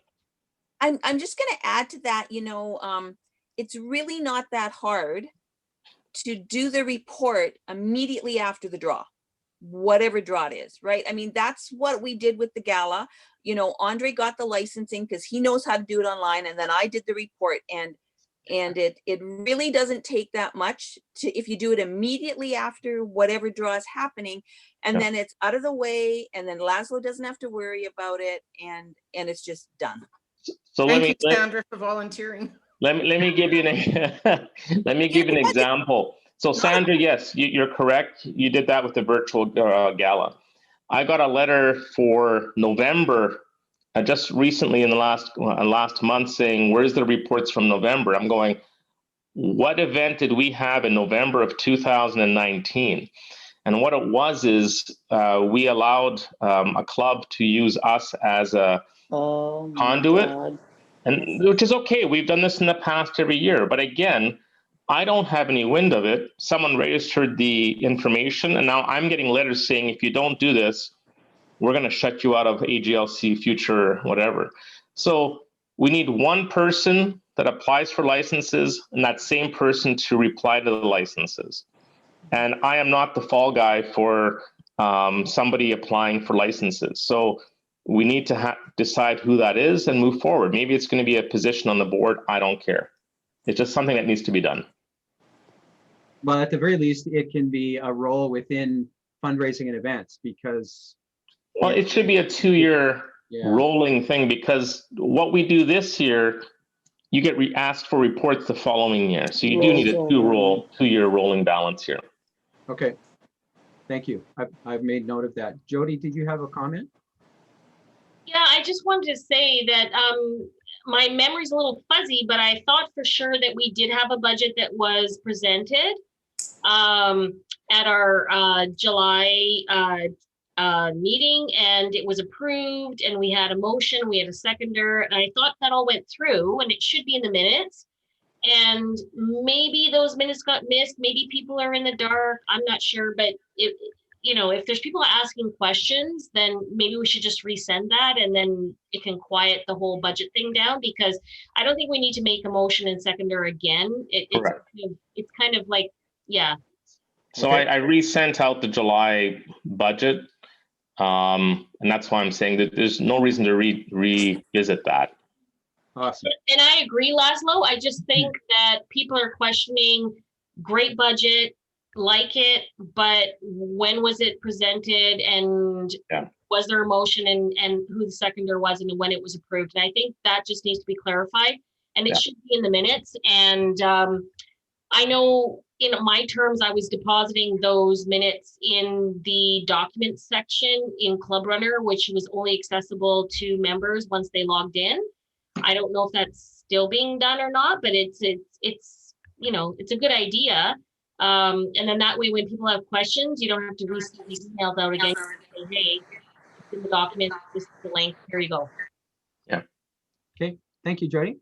I'm just going to add to that, you know, it's really not that hard to do the report immediately after the draw, whatever draw it is, right? I mean, that's what we did with the gala. You know, Andre got the licensing because he knows how to do it online, and then I did the report, and it really doesn't take that much to, if you do it immediately after whatever draw is happening, and then it's out of the way, and then Laszlo doesn't have to worry about it, and it's just done. So Thank you, Sandra, for volunteering. Let me give you an example. So Sandra, yes, you're correct. You did that with the virtual gala. I got a letter for November just recently in the last month saying, where's the reports from November? I'm going, what event did we have in November of 2019? And what it was is we allowed a club to use us as a conduit, and which is okay. We've done this in the past every year. But again, I don't have any wind of it. Someone registered the information, and now I'm getting letters saying, if you don't do this, we're going to shut you out of AGLC future, whatever. So we need one person that applies for licenses and that same person to reply to the licenses. And I am not the fall guy for somebody applying for licenses. So we need to decide who that is and move forward. Maybe it's going to be a position on the board. I don't care. It's just something that needs to be done. Well, at the very least, it can be a role within fundraising and events, because well, it should be a 2-year rolling thing, because what we do this year, you get asked for reports the following year. So you do need a 2-year rolling balance here. Okay. Thank you. I've made note of that. Jody, did you have a comment? Yeah, I just wanted to say that my memory's a little fuzzy, but I thought for sure that we did have a budget that was presented at our July meeting, and it was approved, and we had a motion, we had a seconder, and I thought that all went through, and it should be in the minutes. And maybe those minutes got missed. Maybe people are in the dark. I'm not sure, but you know, if there's people asking questions, then maybe we should just resend that, and then it can quiet the whole budget thing down, because I don't think we need to make a motion and seconder again. It's kind of like, yeah. So I resent out the July budget. And that's why I'm saying that there's no reason to revisit that. Awesome. And I agree, Laszlo. I just think that people are questioning, great budget, like it, but when was it presented, and was there a motion, and who the seconder was, and when it was approved? And I think that just needs to be clarified, and it should be in the minutes. And I know in my terms, I was depositing those minutes in the documents section in Club Runner, which was only accessible to members once they logged in. I don't know if that's still being done or not, but it's you know, it's a good idea. And then that way, when people have questions, you don't have to resend these emails out again. Say, hey, it's in the document, this is the link, here you go. Yeah. Okay, thank you, Jody.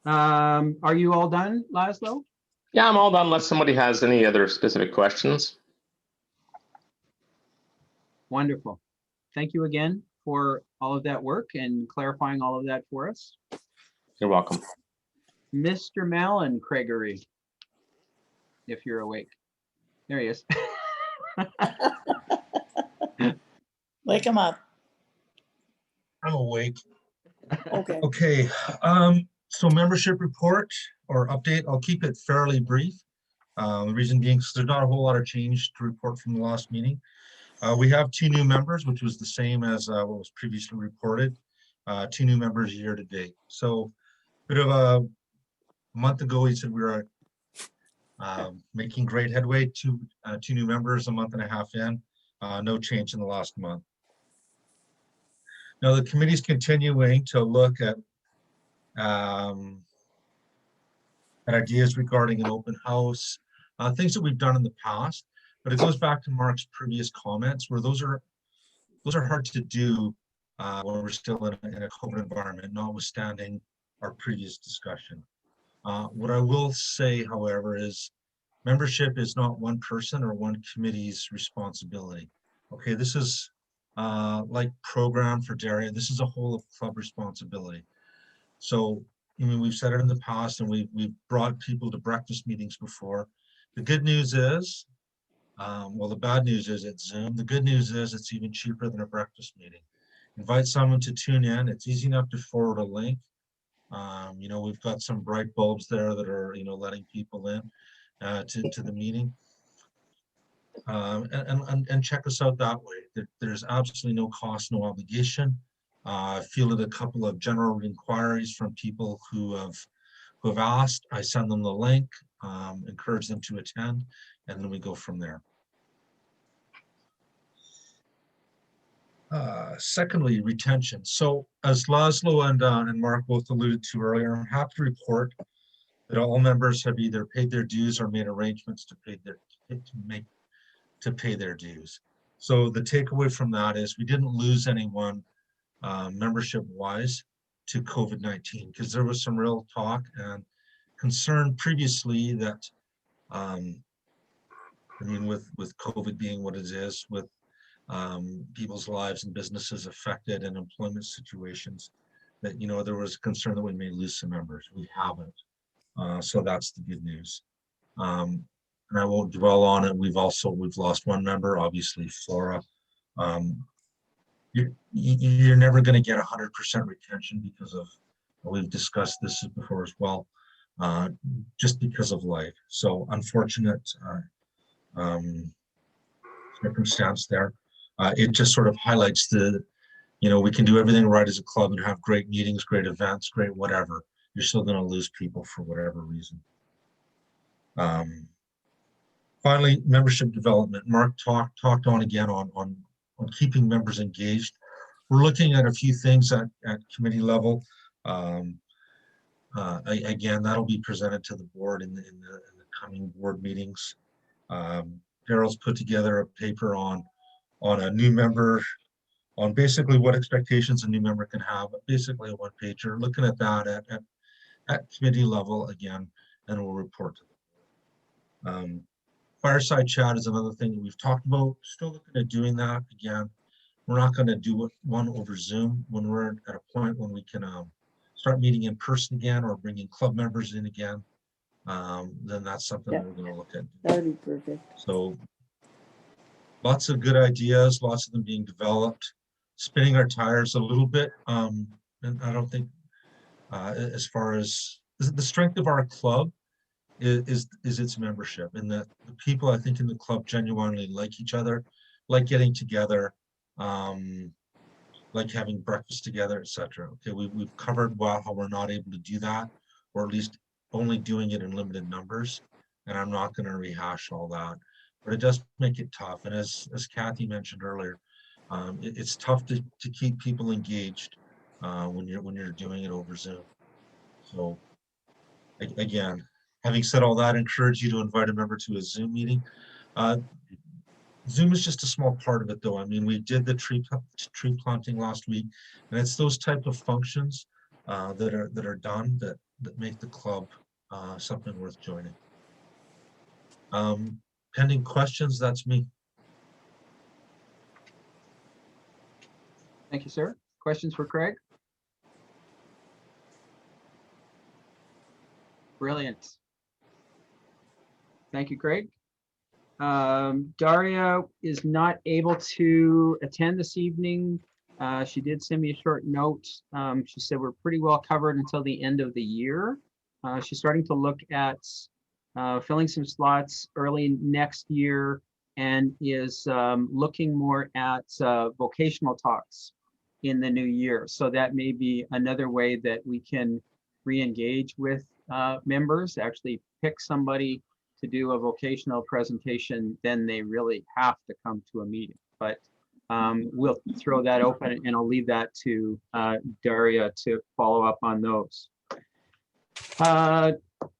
Are you all done, Laszlo? Yeah, I'm all done unless somebody has any other specific questions. Wonderful. Thank you again for all of that work and clarifying all of that for us. You're welcome. Mr. Mallon Craigery, if you're awake. There he is. Wake him up. I'm awake. Okay. Okay, so membership report or update, I'll keep it fairly brief. The reason being, because there's not a whole lot of change to report from the last meeting. We have 2 new members, which was the same as what was previously reported. 2 new members year to date. So bit of a month ago, we said we were making great headway. 2 new members a month and a half in. No change in the last month. Now the committee's continuing to look at ideas regarding an open house, things that we've done in the past, but it goes back to Mark's previous comments where those are hard to do when we're still in a COVID environment, notwithstanding our previous discussion. What I will say, however, is membership is not one person or one committee's responsibility. Okay, this is like program for Darien. This is a whole of club responsibility. So, I mean, we've said it in the past, and we've brought people to breakfast meetings before. The good news is, well, the bad news is it's Zoom. The good news is it's even cheaper than a breakfast meeting. Invite someone to tune in. It's easy enough to forward a link. You know, we've got some bright bulbs there that are, you know, letting people in to the meeting. And check us out that way. There's absolutely no cost, no obligation. Fielded a couple of general inquiries from people who have asked. I send them the link, encourage them to attend, and then we go from there. Secondly, retention. So as Laszlo and Mark both alluded to earlier, I'm happy to report that all members have either paid their dues or made arrangements to pay their dues. So the takeaway from that is we didn't lose anyone membership wise to COVID-19, because there was some real talk and concern previously that I mean, with COVID being what it is, with people's lives and businesses affected and employment situations, that, you know, there was concern that we may lose some members. We haven't. So that's the good news. And I won't dwell on it. We've lost one member, obviously Flora. You're never going to get 100% retention because of, we've discussed this before as well, just because of life. So unfortunate circumstance there. It just sort of highlights the, you know, we can do everything right as a club and have great meetings, great events, great whatever. You're still going to lose people for whatever reason. Finally, membership development. Mark talked on again on keeping members engaged. We're looking at a few things at committee level. Again, that'll be presented to the board in the coming board meetings. Daryl's put together a paper on a new member, on basically what expectations a new member can have, basically a one-pager, looking at that at committee level again, and we'll report to them. Fireside chat is another thing that we've talked about. Still looking at doing that again. We're not going to do one over Zoom. When we're at a point when we can start meeting in person again or bringing club members in again, then that's something that we're going to look at. That would be perfect. So lots of good ideas, lots of them being developed, spinning our tires a little bit. And I don't think as far as the strength of our club is its membership, and the people I think in the club genuinely like each other, like getting together, like having breakfast together, etc. Okay, we've covered well how we're not able to do that, or at least only doing it in limited numbers, and I'm not going to rehash all that, but it does make it tough. And as Kathy mentioned earlier, it's tough to keep people engaged when you're doing it over Zoom. So again, having said all that, I encourage you to invite a member to a Zoom meeting. Zoom is just a small part of it, though. I mean, we did the tree planting last week, and it's those type of functions that are done that make the club something worth joining. Pending questions, that's me. Thank you, sir. Questions for Craig? Brilliant. Thank you, Craig. Daria is not able to attend this evening. She did send me a short note. She said we're pretty well covered until the end of the year. She's starting to look at filling some slots early next year and is looking more at vocational talks in the new year. So that may be another way that we can re-engage with members, actually pick somebody to do a vocational presentation, then they really have to come to a meeting. But we'll throw that open and I'll leave that to Daria to follow up on those.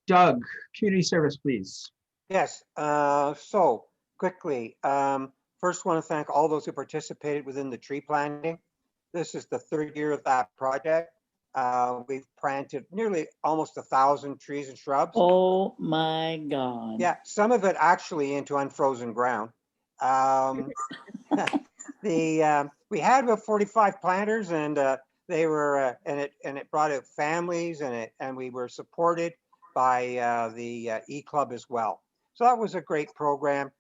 Doug, community service, please. Yes, so quickly, first want to thank all those who participated within the tree planting. This is the third year of that project. We've planted nearly almost 1,000 trees and shrubs. Oh my God. Yeah, some of it actually into unfrozen ground. We had about 45 planters, and they were and it brought out families, and we were supported by the E-Club as well. So that was a great program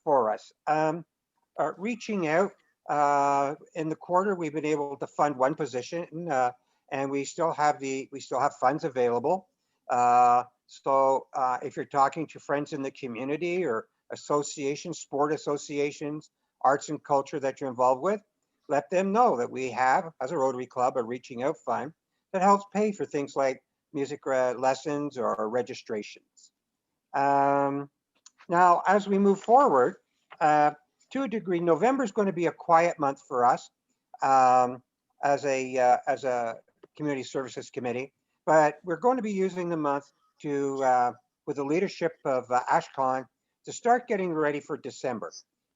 for us. Reaching out in the quarter, we've been able to fund one position, and we still have funds available. So if you're talking to friends in the community or associations, sport associations, arts and culture that you're involved with, let them know that we have, as a Rotary Club, a reaching out fund that helps pay for things like music lessons or registrations. Now, as we move forward, to a degree, November is going to be a quiet month for us as a community services committee, but we're going to be using the month to, with the leadership of Ashcon, to start getting ready for December.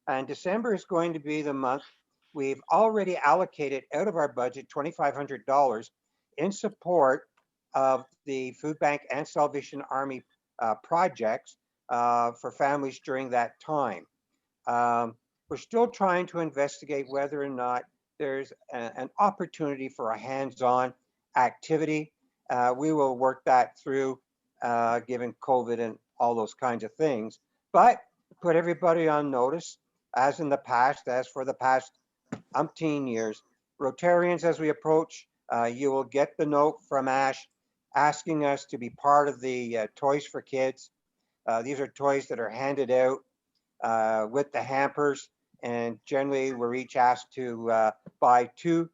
And December is going to be the month we've already allocated out of our budget $2,500 in support of the Food Bank and Salvation Army projects for families during that time. We're still trying to investigate whether or not there's an opportunity for a hands-on activity. We will work that through given COVID and all those kinds of things, but put everybody on notice, as in the past, as for the past umpteen years. Rotarians, as we approach, you will get the note from Ash asking us to be part of the Toys for Kids. These are toys that are handed out with the hampers, and generally we're each asked to buy 2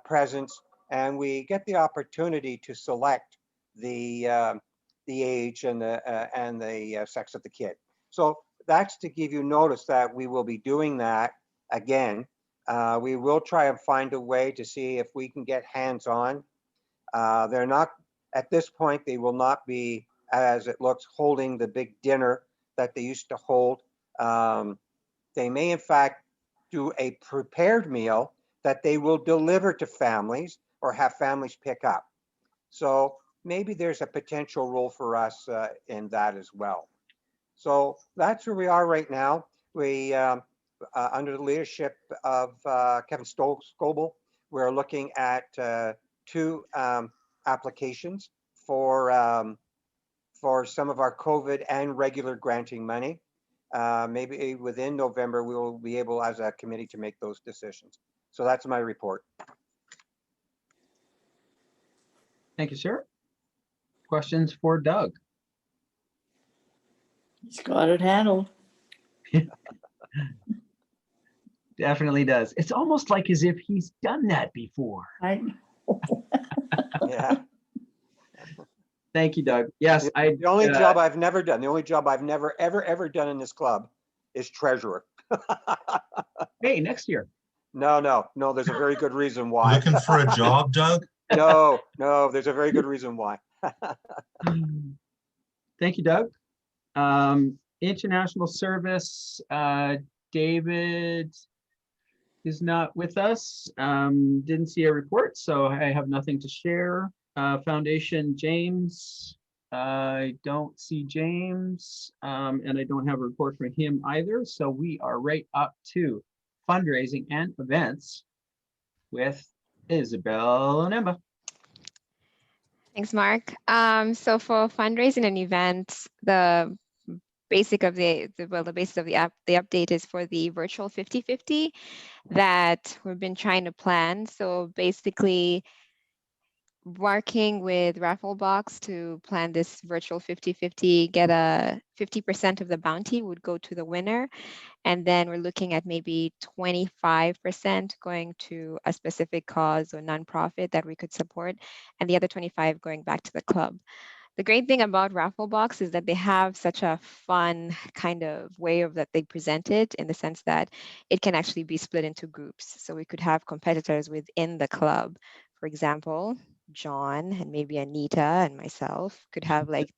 presents, and we get the opportunity to select the age and the sex of the kid. So that's to give you notice that we will be doing that again. We will try and find a way to see if we can get hands-on. They're not, at this point, they will not be, as it looks, holding the big dinner that they used to hold. They may, in fact, do a prepared meal that they will deliver to families or have families pick up. So maybe there's a potential role for us in that as well. So that's where we are right now. We, under the leadership of Kevin Scoble, we're looking at 2 applications for some of our COVID and regular granting money. Maybe within November, we will be able as a committee to make those decisions. So that's my report. Thank you, sir. Questions for Doug? He's got it handled. Definitely does. It's almost like as if he's done that before. I Yeah. Thank you, Doug. Yes, The only job I've never done, the only job I've never, ever done in this club is treasurer. Hey, next year. No, there's a very good reason why. Looking for a job, Doug? No, there's a very good reason why. Thank you, Doug. International service, David is not with us. Didn't see a report, so I have nothing to share. Foundation, James. I don't see James, and I don't have a report from him either. So we are right up to fundraising and events with Isabel and Emma. Thanks, Mark. So for fundraising and events, the basic of the basis of the update is for the virtual 50-50 that we've been trying to plan. So basically working with Rafflebox to plan this virtual 50-50, get a 50% of the bounty would go to the winner. And then we're looking at maybe 25% going to a specific cause or nonprofit that we could support, and the other 25 going back to the club. The great thing about Rafflebox is that they have such a fun kind of way of that they present it, in the sense that it can actually be split into groups. So we could have competitors within the club. For example, John and maybe Anita and myself could have like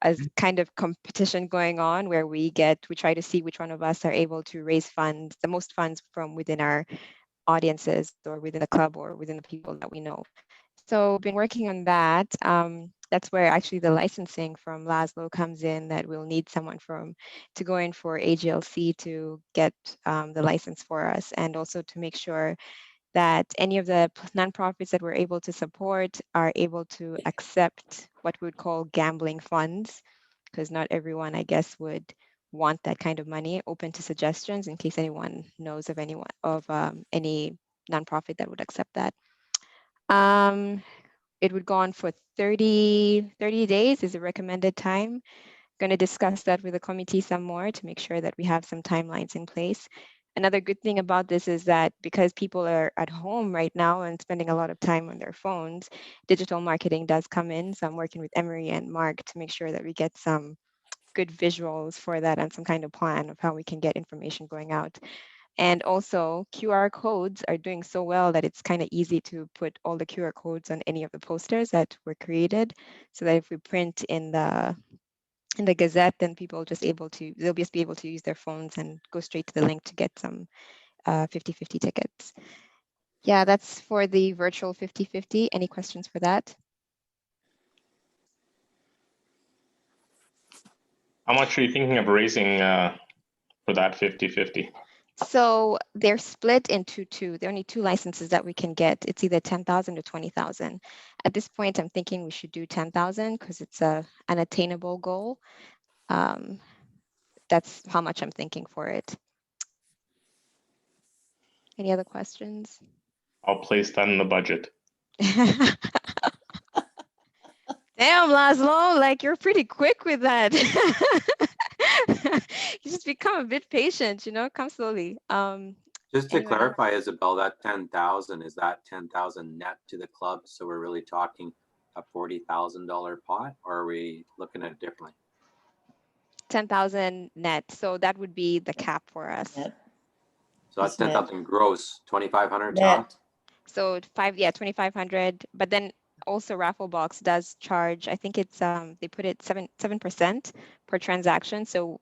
a kind of competition going on where we try to see which one of us are able to raise funds, the most funds from within our audiences or within the club or within the people that we know. So been working on that. That's where actually the licensing from Laszlo comes in, that we'll need someone to go in for AGLC to get the license for us, and also to make sure that any of the nonprofits that we're able to support are able to accept what we would call gambling funds, because not everyone, I guess, would want that kind of money. Open to suggestions in case anyone knows of any nonprofit that would accept that. It would go on for 30 days is a recommended time. Going to discuss that with the committee some more to make sure that we have some timelines in place. Another good thing about this is that because people are at home right now and spending a lot of time on their phones, digital marketing does come in. So I'm working with Emery and Mark to make sure that we get some good visuals for that and some kind of plan of how we can get information going out. And also QR codes are doing so well that it's kind of easy to put all the QR codes on any of the posters that were created, so that if we print in the Gazette, then they'll just be able to use their phones and go straight to the link to get some 50-50 tickets. Yeah, that's for the virtual 50-50. Any questions for that? How much are you thinking of raising for that 50-50? So they're split into two. There are only two licenses that we can get. It's either 10,000 or 20,000. At this point, I'm thinking we should do 10,000 because it's an attainable goal. That's how much I'm thinking for it. Any other questions? I'll place that in the budget. Damn, Laszlo, like you're pretty quick with that. You just become a bit patient, come slowly. Just to Anyone else? clarify, Isabel, that 10,000, is that 10,000 net to the club? So we're really talking a $40,000 pot, or are we looking at it differently? 10,000 net. So that would be the cap for us. Net. So that's It's net. 10,000 gross, 2,500 Net. top? So 2,500. But then also Rafflebox does charge, I think it's they put it 7% per transaction. So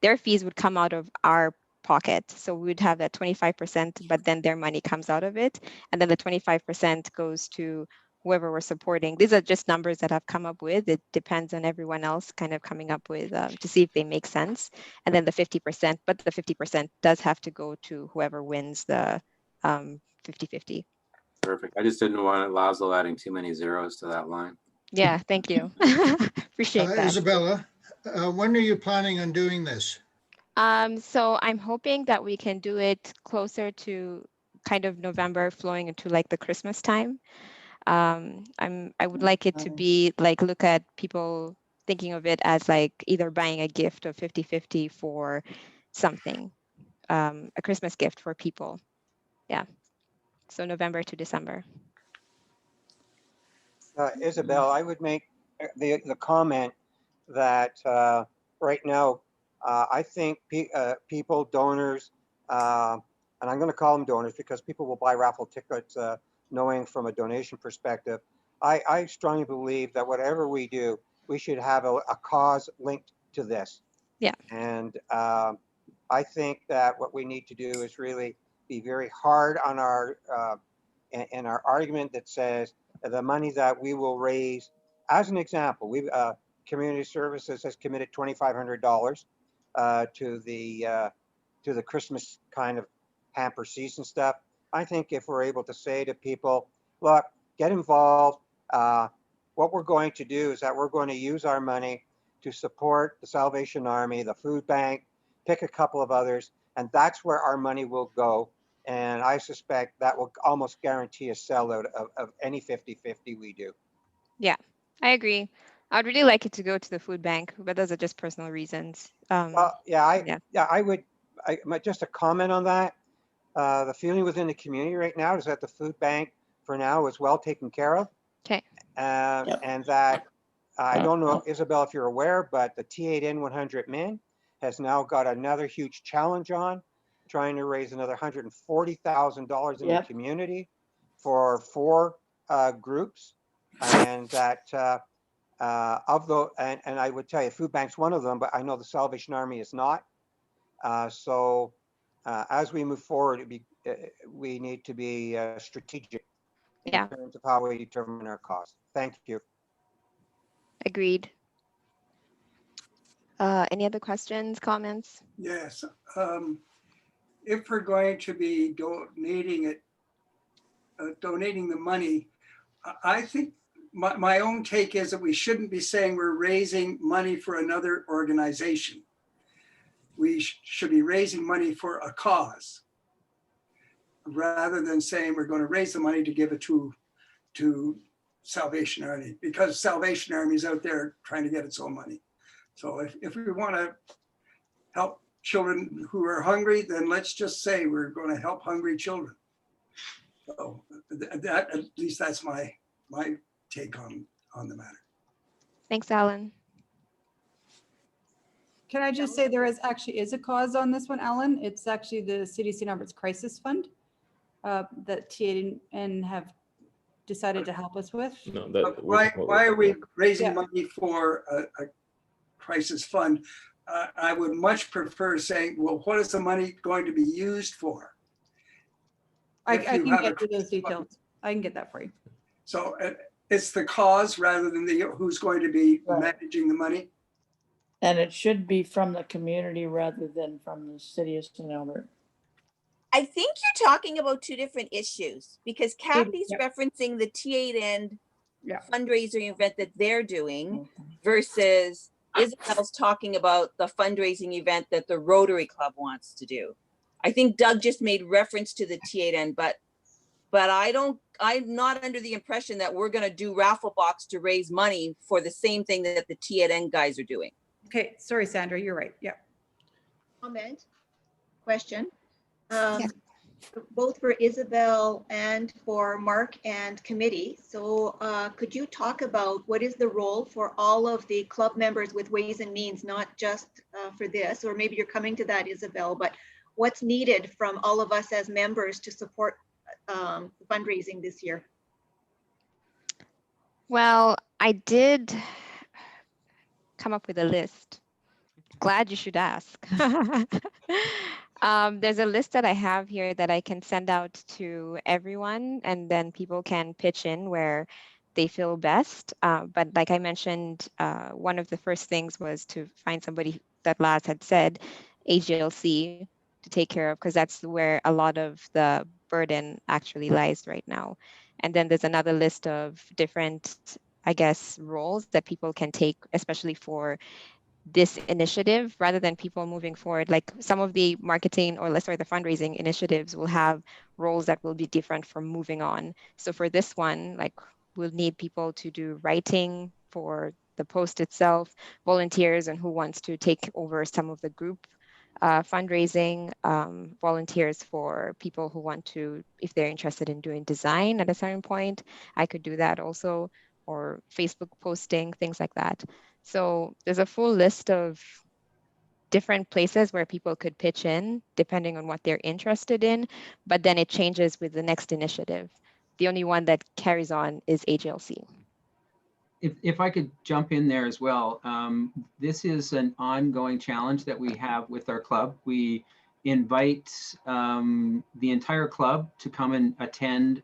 their fees would come out of our pocket. So we would have that 25%, but then their money comes out of it. And then the 25% goes to whoever we're supporting. These are just numbers that I've come up with. It depends on everyone else kind of coming up with to see if they make sense. And then the 50%, but the 50% does have to go to whoever wins the 50-50. Perfect. I just didn't want Laszlo adding too many zeros to that line. Yeah, thank you. Appreciate that. Isabella, when are you planning on doing this? So I'm hoping that we can do it closer to kind of November, flowing into like the Christmas time. I would like it to be like, look at people thinking of it as like either buying a gift of 50-50 for something, a Christmas gift for people. Yeah. So November to December. Isabel, I would make the comment that right now, I think people, donors, and I'm going to call them donors because people will buy raffle tickets knowing from a donation perspective. I strongly believe that whatever we do, we should have a cause linked to this. Yeah. And I think that what we need to do is really be very hard on our in our argument that says the money that we will raise as an example, we've community services has committed $2,500 to the Christmas kind of hamper season stuff. I think if we're able to say to people, look, get involved. What we're going to do is that we're going to use our money to support the Salvation Army, the food bank, pick a couple of others, and that's where our money will go. And I suspect that will almost guarantee a sellout of any 50-50 we do. Yeah, I agree. I'd really like it to go to the food bank, but those are just personal reasons. Well, I would, just a comment on that. The feeling within the community right now is that the food bank for now is well taken care of. Okay. And that, I don't know, Isabel, if you're aware, but the T8N100 Min has now got another huge challenge on, trying to raise another $140,000 in the community for 4 groups. And that and I would tell you, food bank's one of them, but I know the Salvation Army is not. So as we move forward, we need to be strategic in terms of how we determine our costs. Thank you. Agreed. Any other questions, comments? Yes. If we're going to be donating the money, I think my own take is that we shouldn't be saying we're raising money for another organization. We should be raising money for a cause, rather than saying we're going to raise the money to give it to Salvation Army, because Salvation Army is out there trying to get its own money. So if we want to help children who are hungry, then let's just say we're going to help hungry children. So that, at least that's my take on the matter. Thanks, Alan. Can I just say there actually is a cause on this one, Alan? It's actually the City of St. Albert's Crisis Fund that T8N have decided to help us with. No, why are we raising money for a crisis fund? I would much prefer saying, well, what is the money going to be used for? I can get you those details. I can get that for you. So it's the cause rather than who's going to be managing the money. And it should be from the community rather than from the City of St. Albert. I think you're talking about 2 different issues, because Kathy's referencing the T8N fundraising event that they're doing versus Isabel's talking about the fundraising event that the Rotary Club wants to do. I think Doug just made reference to the T8N, but I'm not under the impression that we're going to do raffle box to raise money for the same thing that the T8N guys are doing. Okay, sorry, Sandra, you're right. Yeah. Comment, question. Both for Isabel and for Mark and committee. So could you talk about what is the role for all of the club members with Ways and Means, not just for this, or maybe you're coming to that, Isabel, but what's needed from all of us as members to support fundraising this year? Well, I did come up with a list. Glad you should ask. There's a list that I have here that I can send out to everyone, and then people can pitch in where they feel best. But like I mentioned, one of the first things was to find somebody that Laz had said, AGLC, to take care of, because that's where a lot of the burden actually lies right now. And then there's another list of different, I guess, roles that people can take, especially for this initiative, rather than people moving forward. Like some of the marketing or the fundraising initiatives will have roles that will be different from moving on. So for this one, like we'll need people to do writing for the post itself, volunteers, and who wants to take over some of the group fundraising, volunteers for people who want to, if they're interested in doing design at a certain point, I could do that also, or Facebook posting, things like that. So there's a full list of different places where people could pitch in depending on what they're interested in, but then it changes with the next initiative. The only one that carries on is AGLC. If I could jump in there as well, this is an ongoing challenge that we have with our club. We invite the entire club to come and attend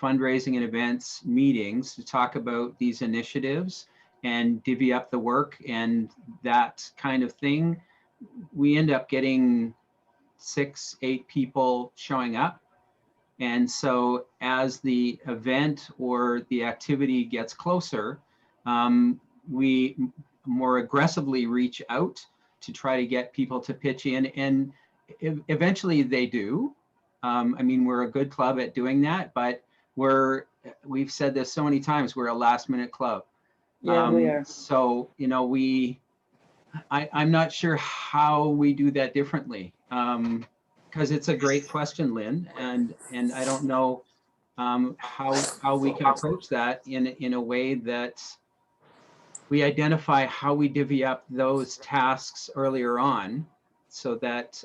fundraising and events meetings to talk about these initiatives and divvy up the work and that kind of thing, we end up getting 6, 8 people showing up. And so as the event or the activity gets closer, we more aggressively reach out to try to get people to pitch in, and eventually they do. I mean, we're a good club at doing that, but we've said this so many times, we're a last minute club. Yeah, we are. So, you know, I'm not sure how we do that differently. Because it's a great question, Lynn, and I don't know how we can approach that in a way that we identify how we divvy up those tasks earlier on, so that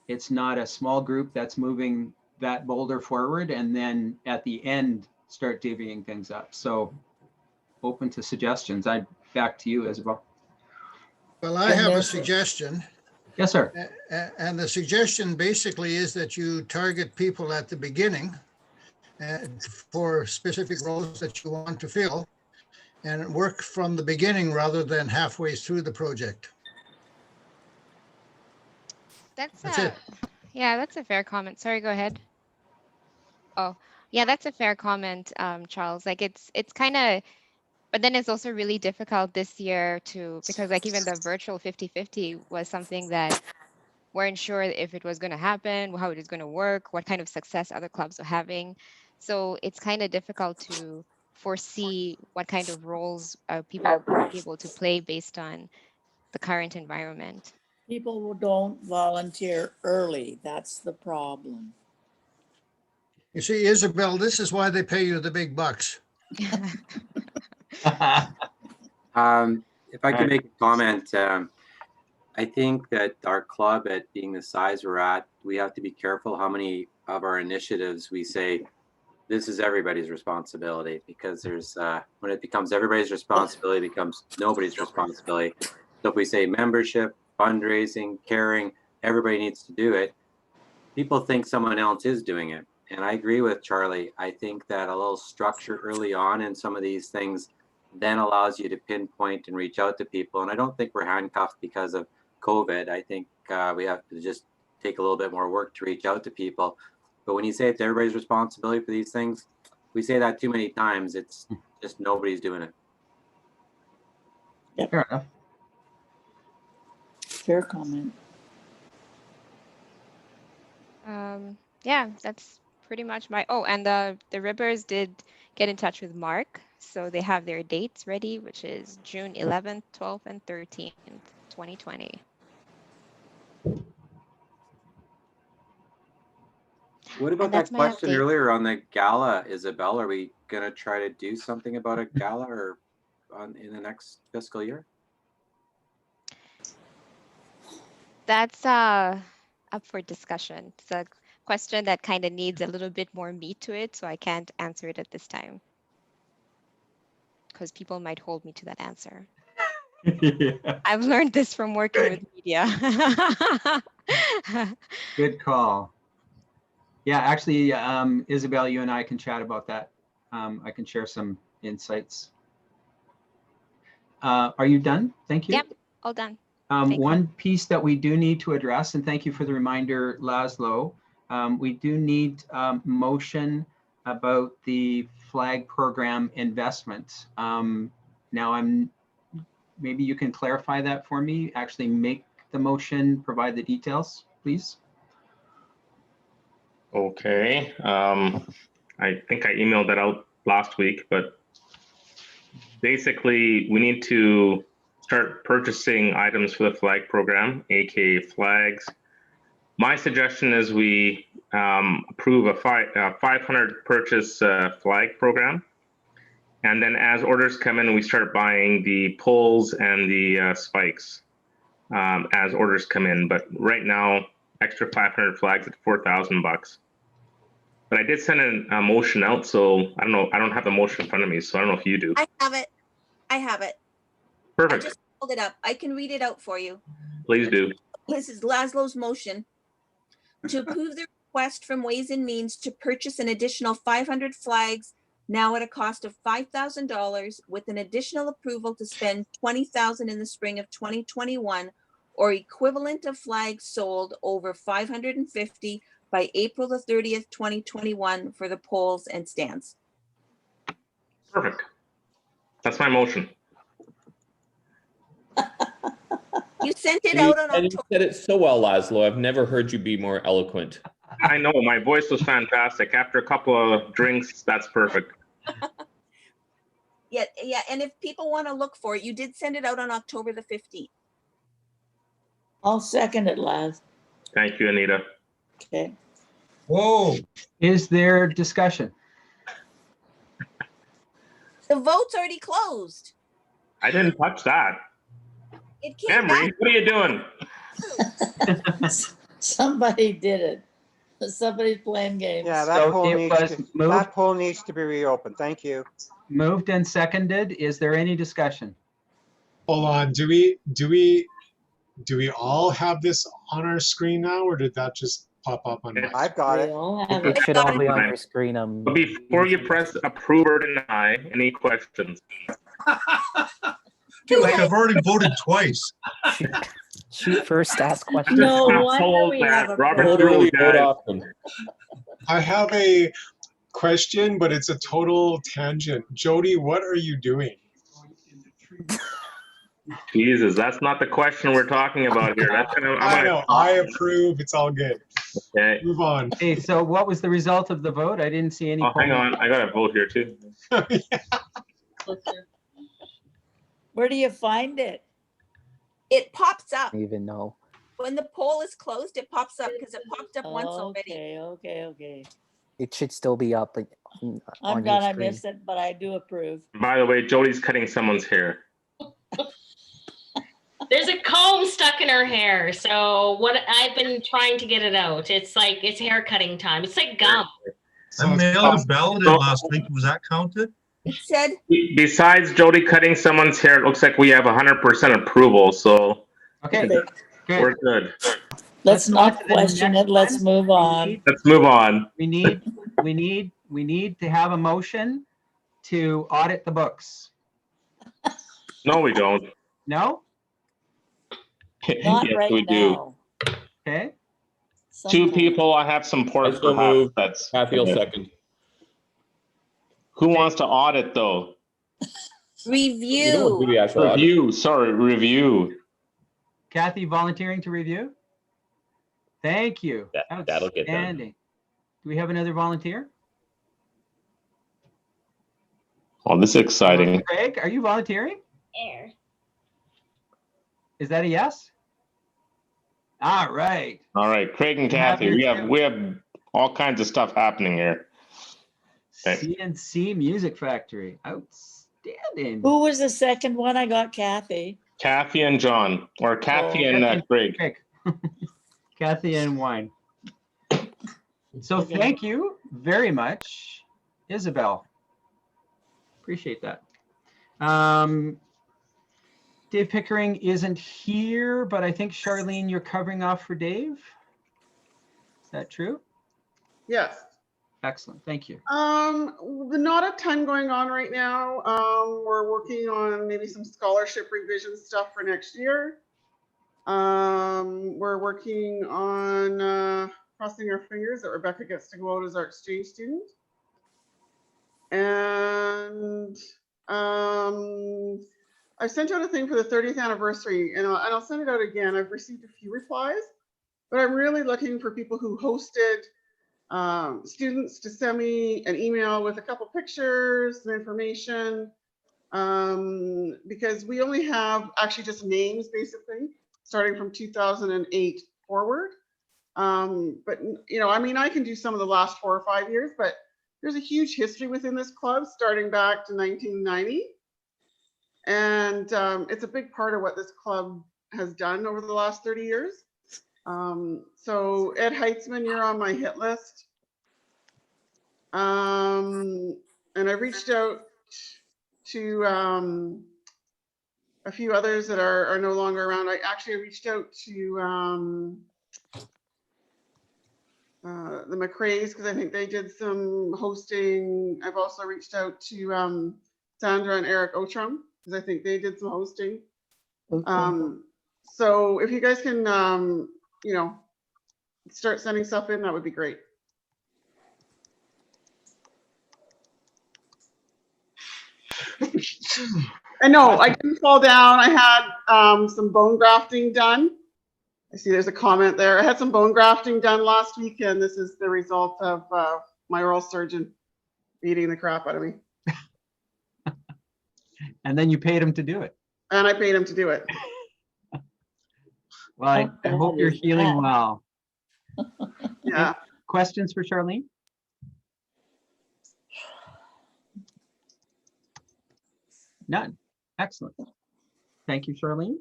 it's not a small group that's moving that boulder forward, and then at the end start divvying things up. So open to suggestions. Back to you, Isabel. Well, I have a suggestion. Yes, sir. And the suggestion basically is that you target people at the beginning for specific roles that you want to fill, and work from the beginning rather than halfway through the project. That's it. Yeah, that's a fair comment. Sorry, go ahead. Oh, yeah, that's a fair comment, Charles. Like it's kind of, but then it's also really difficult this year because like even the virtual 50-50 was something that weren't sure if it was going to happen, how it is going to work, what kind of success other clubs are having. So it's kind of difficult to foresee what kind of roles people will be able to play based on the current environment. People who don't volunteer early, that's the problem. You see, Isabel, this is why they pay you the big bucks. If I could make a comment, I think that our club, at being the size we're at, we have to be careful how many of our initiatives we say this is everybody's responsibility, because there's when it becomes everybody's responsibility, it becomes nobody's responsibility. So if we say membership, fundraising, caring, everybody needs to do it, people think someone else is doing it. And I agree with Charlie. I think that a little structure early on in some of these things then allows you to pinpoint and reach out to people. And I don't think we're handcuffed because of COVID. I think we have to just take a little bit more work to reach out to people. But when you say it's everybody's responsibility for these things, we say that too many times. It's just nobody's doing it. Yep. Fair enough. Fair comment. Yeah, that's pretty much and the Ribbers did get in touch with Mark, so they have their dates ready, which is June 11th, 12th, and 13th, 2020. What about that question earlier on the gala, Isabel? Are we going to try to do something about a gala or in the next fiscal year? That's up for discussion. It's a question that kind of needs a little bit more meat to it, so I can't answer it at this time, because people might hold me to that answer. Yeah. I've learned this from working with media. Good call. Yeah, actually, Isabel, you and I can chat about that. I can share some insights. Are you done? Thank you. Yep, all done. One piece that we do need to address, and thank you for the reminder, Laszlo, we do need motion about the flag program investment. Now, maybe you can clarify that for me, actually make the motion, provide the details, please. Okay. I think I emailed that out last week, but basically we need to start purchasing items for the flag program, aka flags. My suggestion is we approve a 500 purchase flag program. And then as orders come in, we start buying the poles and the spikes as orders come in. But right now, extra 500 flags at $4,000. But I did send a motion out, so I don't know. I don't have the motion in front of me, so I don't know if you do. I have it. I have it. Perfect. I just pulled it up. I can read it out for you. Please do. This is Laszlo's motion to approve the request from Ways and Means to purchase an additional 500 flags, now at a cost of $5,000, with an additional approval to spend $20,000 in the spring of 2021, or equivalent of flags sold over 550 by April the 30th, 2021 for the poles and stands. Perfect. That's my motion. You sent it And out on you October. said it so well, Laszlo. I've never heard you be more eloquent. I know, my voice was fantastic. After a couple of drinks, that's perfect. Yeah, and if people want to look for it, you did send it out on October the 15th. I'll second it, Laz. Thank you, Anita. Okay. Whoa. Is there discussion? The vote's already closed. I didn't touch that. It came Emery, back. what are you doing? Somebody did it. Somebody's playing games. Yeah, that So poll it needs was to, moved. that poll needs to be reopened. Thank you. Moved and seconded. Is there any discussion? Hold on. Do we all have this on our screen now, or did that just pop up on my? I've got it. It should all be on your screen. But before you press approve or deny, any questions? I've already voted twice. Shoot first, ask questions. No I'm wonder told we that have a Robert's Vote rules, early, vote guys. often. I have a question, but it's a total tangent. Jody, what are you doing? Jesus, that's not the question we're talking about here. That's I know. I approve. It's all good. Okay. Move on. Okay, so what was the result of the vote? I didn't see any. Oh, hang polling. on. I got to vote here too. Where do you find it? It pops up. I don't even know. When the poll is closed, it pops up because it popped up once already. Okay. It should still be up like, on I'm your gonna screen. miss it, but I do approve. By the way, Jody's cutting someone's hair. There's a comb stuck in her hair. So what I've been trying to get it out. It's like it's hair cutting time. It's like gum. I mailed a ballot in last week. Was that counted? It said. Besides Jody cutting someone's hair, it looks like we have 100% approval. So Okay, Good. we're good. Let's go on not to the question next it. Let's one. move on. Let's move on. We need to have a motion to audit the books. No, we don't. No? Not Yes, right we do. now. Okay. Two people. I have some support. I so move. That's Kathy will second. Who wants to audit though? You don't do Review. the actual audit. Review. Sorry, review. Kathy volunteering to review? Thank you. That'll get done. Outstanding. Do we have another volunteer? Oh, this is exciting. Craig, are you volunteering? Air. Is that a yes? All right. All right, Craig and You have Kathy, your we have all kinds of stuff happening here. Okay. CNC Music Factory. Outstanding. Who was the second one? I got Kathy. Kathy and John, or Kathy and Craig. Kathy and Wine. So thank you very much, Isabel. Appreciate that. Dave Pickering isn't here, but I think Charlene, you're covering off for Dave. Is that true? Yes. Excellent, thank you. Not a ton going on right now. We're working on maybe some scholarship revision stuff for next year. We're working on crossing our fingers that Rebecca gets to go out as our exchange student. And I sent out a thing for the 30th anniversary, and I'll send it out again. I've received a few replies, but I'm really looking for people who hosted students to send me an email with a couple pictures, some information, because we only have actually just names basically, starting from 2008 forward. But you know, I mean, I can do some of the last 4 or 5 years, but there's a huge history within this club starting back to 1990. And it's a big part of what this club has done over the last 30 years. So Ed Heitzman, you're on my hit list. And I reached out to a few others that are no longer around. I actually reached out to the McRae's, because I think they did some hosting. I've also reached out to Sandra and Eric Otram, because I think they did some hosting. So if you guys can, you know, start sending stuff in, that would be great. I know I didn't fall down. I had some bone grafting done. I see there's a comment there. I had some bone grafting done last week, and this is the result of my oral surgeon beating the crap out of me. And then you paid him to do it. And I paid him to do it. Well, I hope you're healing well. Yeah. Any questions for Charlene? None. Excellent. Thank you, Charlene.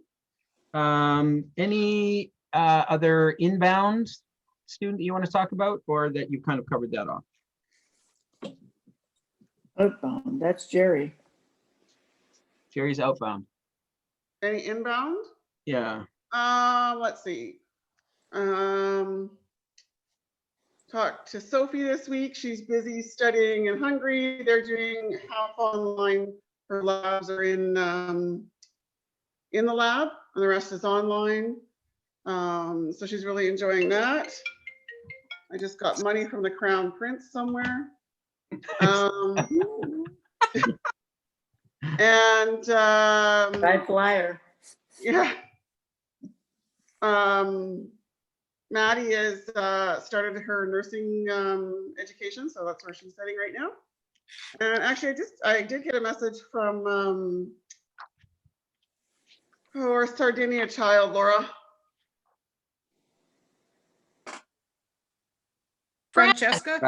Any other inbound student that you want to talk about, or that you kind of covered that off? Outbound, that's Jerry. Jerry's outbound. Any inbound? Yeah. Let's see. Talked to Sophie this week. She's busy studying in Hungary. They're doing half online. Her labs are in the lab, and the rest is online. So she's really enjoying that. I just got money from the Crown Prince somewhere. And High flyer. yeah. Maddie has started her nursing education, so that's where she's studying right now. And actually, I did get a message from our Sardinia child, Laura. Francesca?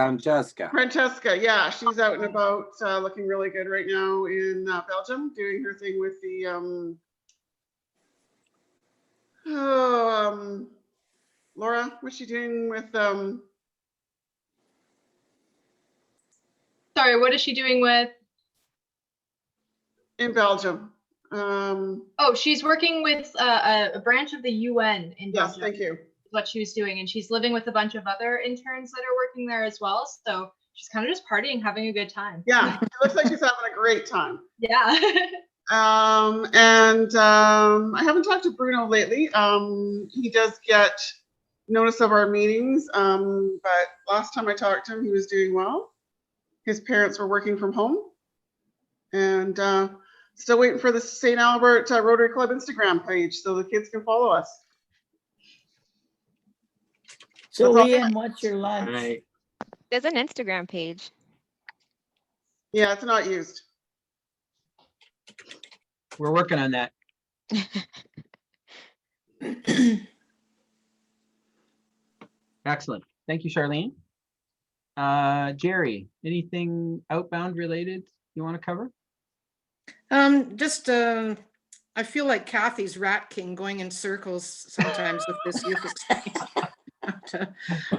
Francesca, yeah, she's out and about, looking really good right now in Belgium, doing her thing with the Laura, what's she doing with Sorry, what is she doing with? In Belgium. Oh, she's working with a branch of the UN in Belgium. Yes, thank you. What she was doing, and she's living with a bunch of other interns that are working there as well. So she's kind of just partying, having a good time. Yeah, it looks like she's having a great time. Yeah. I haven't talked to Bruno lately. He does get notice of our meetings, but last time I talked to him, he was doing well. His parents were working from home, and still waiting for the St. Albert Rotary Club Instagram page so the kids can follow us. So Ian, what's your lunch? Right. There's an Instagram page. Yeah, it's not used. We're working on that. Excellent. Thank you, Charlene. Jerry, anything outbound related you want to cover? I feel like Kathy's Rat King going in circles sometimes with this youth exchange.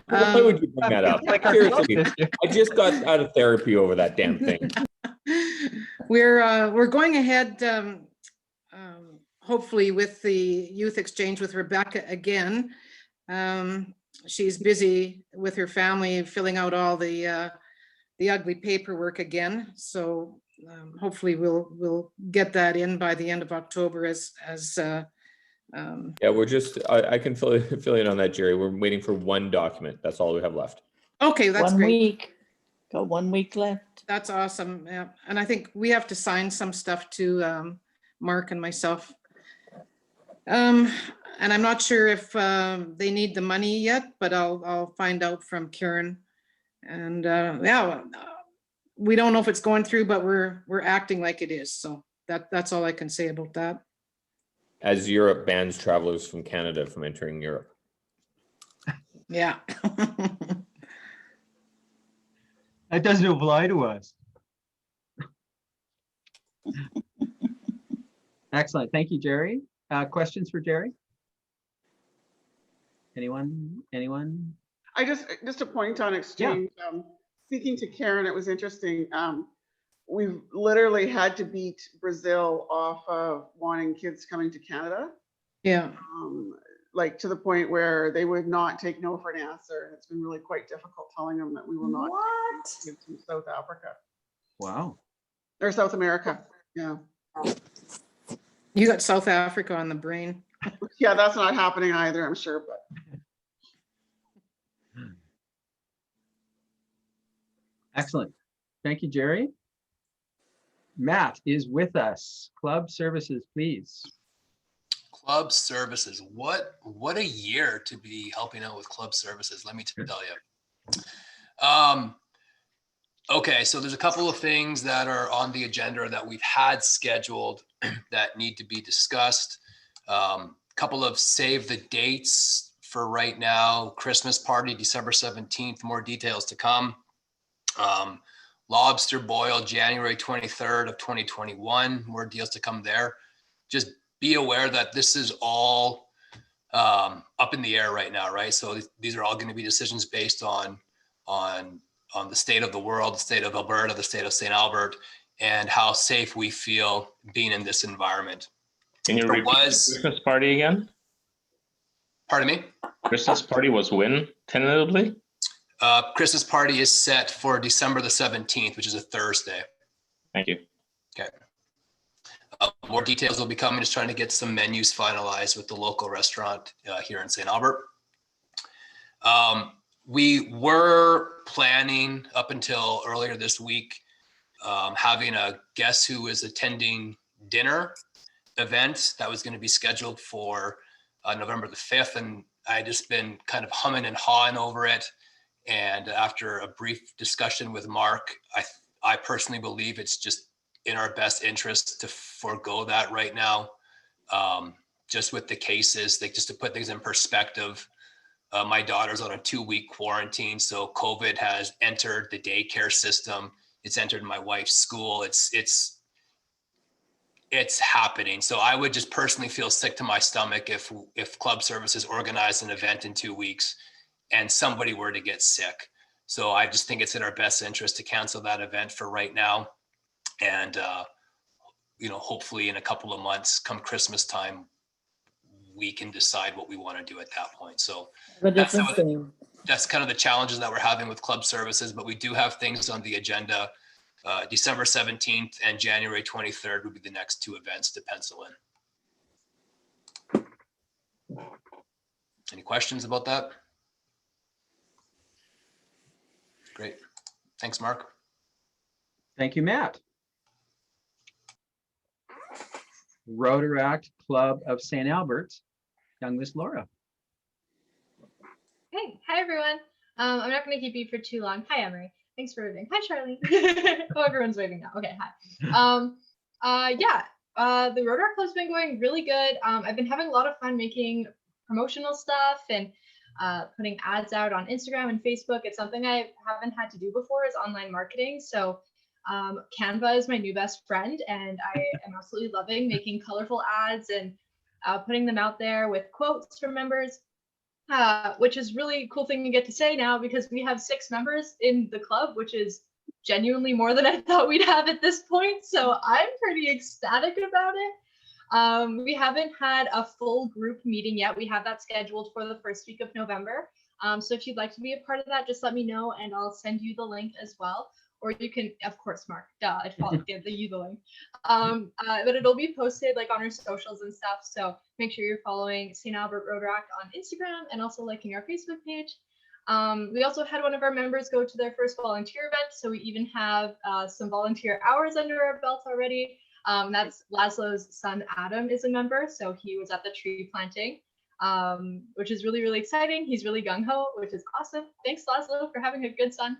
Why would you bring that up? Like, seriously, I just got out of therapy over that damn thing. We're going ahead, hopefully, with the youth exchange with Rebecca again. She's busy with her family filling out all the ugly paperwork again. So hopefully we'll get that in by the end of October Yeah, we're just, I can fill in on that, Jerry. We're waiting for one document. That's all we have left. Okay, that's great. 1 week. Got 1 week left. That's awesome. Yeah. And I think we have to sign some stuff to Mark and myself. And I'm not sure if they need the money yet, but I'll find out from Karen. And yeah, we don't know if it's going through, but we're acting like it is. So that's all I can say about that. As Europe bans travelers from Canada from entering Europe. Yeah. That doesn't apply to us. Excellent. Thank you, Jerry. Questions for Jerry? Anyone? I just a point on exchange. Yeah. Speaking to Karen, it was interesting. We've literally had to beat Brazil off of wanting kids coming to Canada. Yeah. like to the point where they would not take no for an answer. It's been really quite difficult telling them that we will not give to South Africa. Wow. Or South America. Yeah. You got South Africa on the brain. Yeah, that's not happening either, I'm sure, but. Excellent. Thank you, Jerry. Matt is with us. Club services, please. Club services. What a year to be helping out with club services, let me tell you. Okay, so there's a couple of things that are on the agenda that we've had scheduled that need to be discussed. Couple of save the dates for right now. Christmas party, December 17th, more details to come. Lobster boil, January 23rd of 2021, more deals to come there. Just be aware that this is all up in the air right now, right? So these are all going to be decisions based on the state of the world, the state of Alberta, the state of St. Albert, and how safe we feel being in this environment. Can you repeat the Christmas party again? Pardon me? Christmas party was when, tentatively? Christmas party is set for December the 17th, which is a Thursday. Thank you. Okay. More details will be coming, just trying to get some menus finalized with the local restaurant here in St. Albert. We were planning up until earlier this week having a Guess Who is Attending dinner event that was going to be scheduled for November the 5th. And I just been kind of humming and hawing over it. And after a brief discussion with Mark, I personally believe it's just in our best interest to forego that right now. Just with the cases, like just to put things in perspective, my daughter's on a 2-week quarantine. So COVID has entered the daycare system. It's entered my wife's school. It's happening. So I would just personally feel sick to my stomach if club services organized an event in 2 weeks and somebody were to get sick. So I just think it's in our best interest to cancel that event for right now. And, hopefully in a couple of months, come Christmas time, we can decide what we want to do at that point. So that's kind of the challenges that we're having with club services, but we do have things on the agenda. December 17th and January 23rd would be the next 2 events to pencil in. Any questions about that? Great. Thanks, Mark. Thank you, Matt. Rotary Club of St. Albert, young Miss Laura. Hey, hi everyone. I'm not going to keep you for too long. Hi, Emery. Thanks for waving. Hi, Charlie. Oh, everyone's waving now. Okay, hi. The Rotary Club's been going really good. I've been having a lot of fun making promotional stuff and putting ads out on Instagram and Facebook. It's something I haven't had to do before, is online marketing. So Canva is my new best friend, and I am absolutely loving making colorful ads and putting them out there with quotes from members, which is really cool thing to get to say now, because we have 6 members in the club, which is genuinely more than I thought we'd have at this point. So I'm pretty ecstatic about it. We haven't had a full group meeting yet. We have that scheduled for the first week of November. So if you'd like to be a part of that, just let me know and I'll send you the link as well. Or you can, of course, Mark, I'd give you the link. But it'll be posted like on our socials and stuff. So make sure you're following St. Albert Rotary on Instagram and also liking our Facebook page. We also had one of our members go to their first volunteer event. So we even have some volunteer hours under our belt already. That's Laszlo's son, Adam, is a member. So he was at the tree planting, which is really, really exciting. He's really gung-ho, which is awesome. Thanks, Laszlo, for having a good son.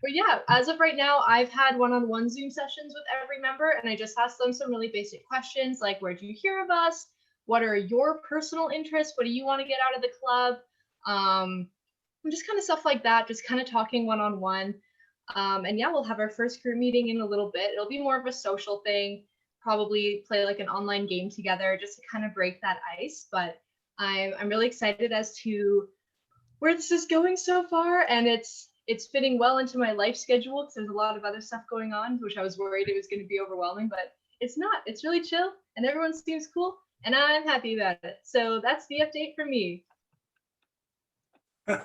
But yeah, as of right now, I've had one-on-one Zoom sessions with every member, and I just asked them some really basic questions like, where did you hear of us? What are your personal interests? What do you want to get out of the club? Just kind of stuff like that, just kind of talking one-on-one. And yeah, we'll have our first group meeting in a little bit. It'll be more of a social thing, probably play like an online game together just to kind of break that ice. But I'm really excited as to where this is going so far, and it's fitting well into my life schedule because there's a lot of other stuff going on, which I was worried it was going to be overwhelming, but it's not. It's really chill, and everyone seems cool, and I'm happy about it. So that's the update from me. All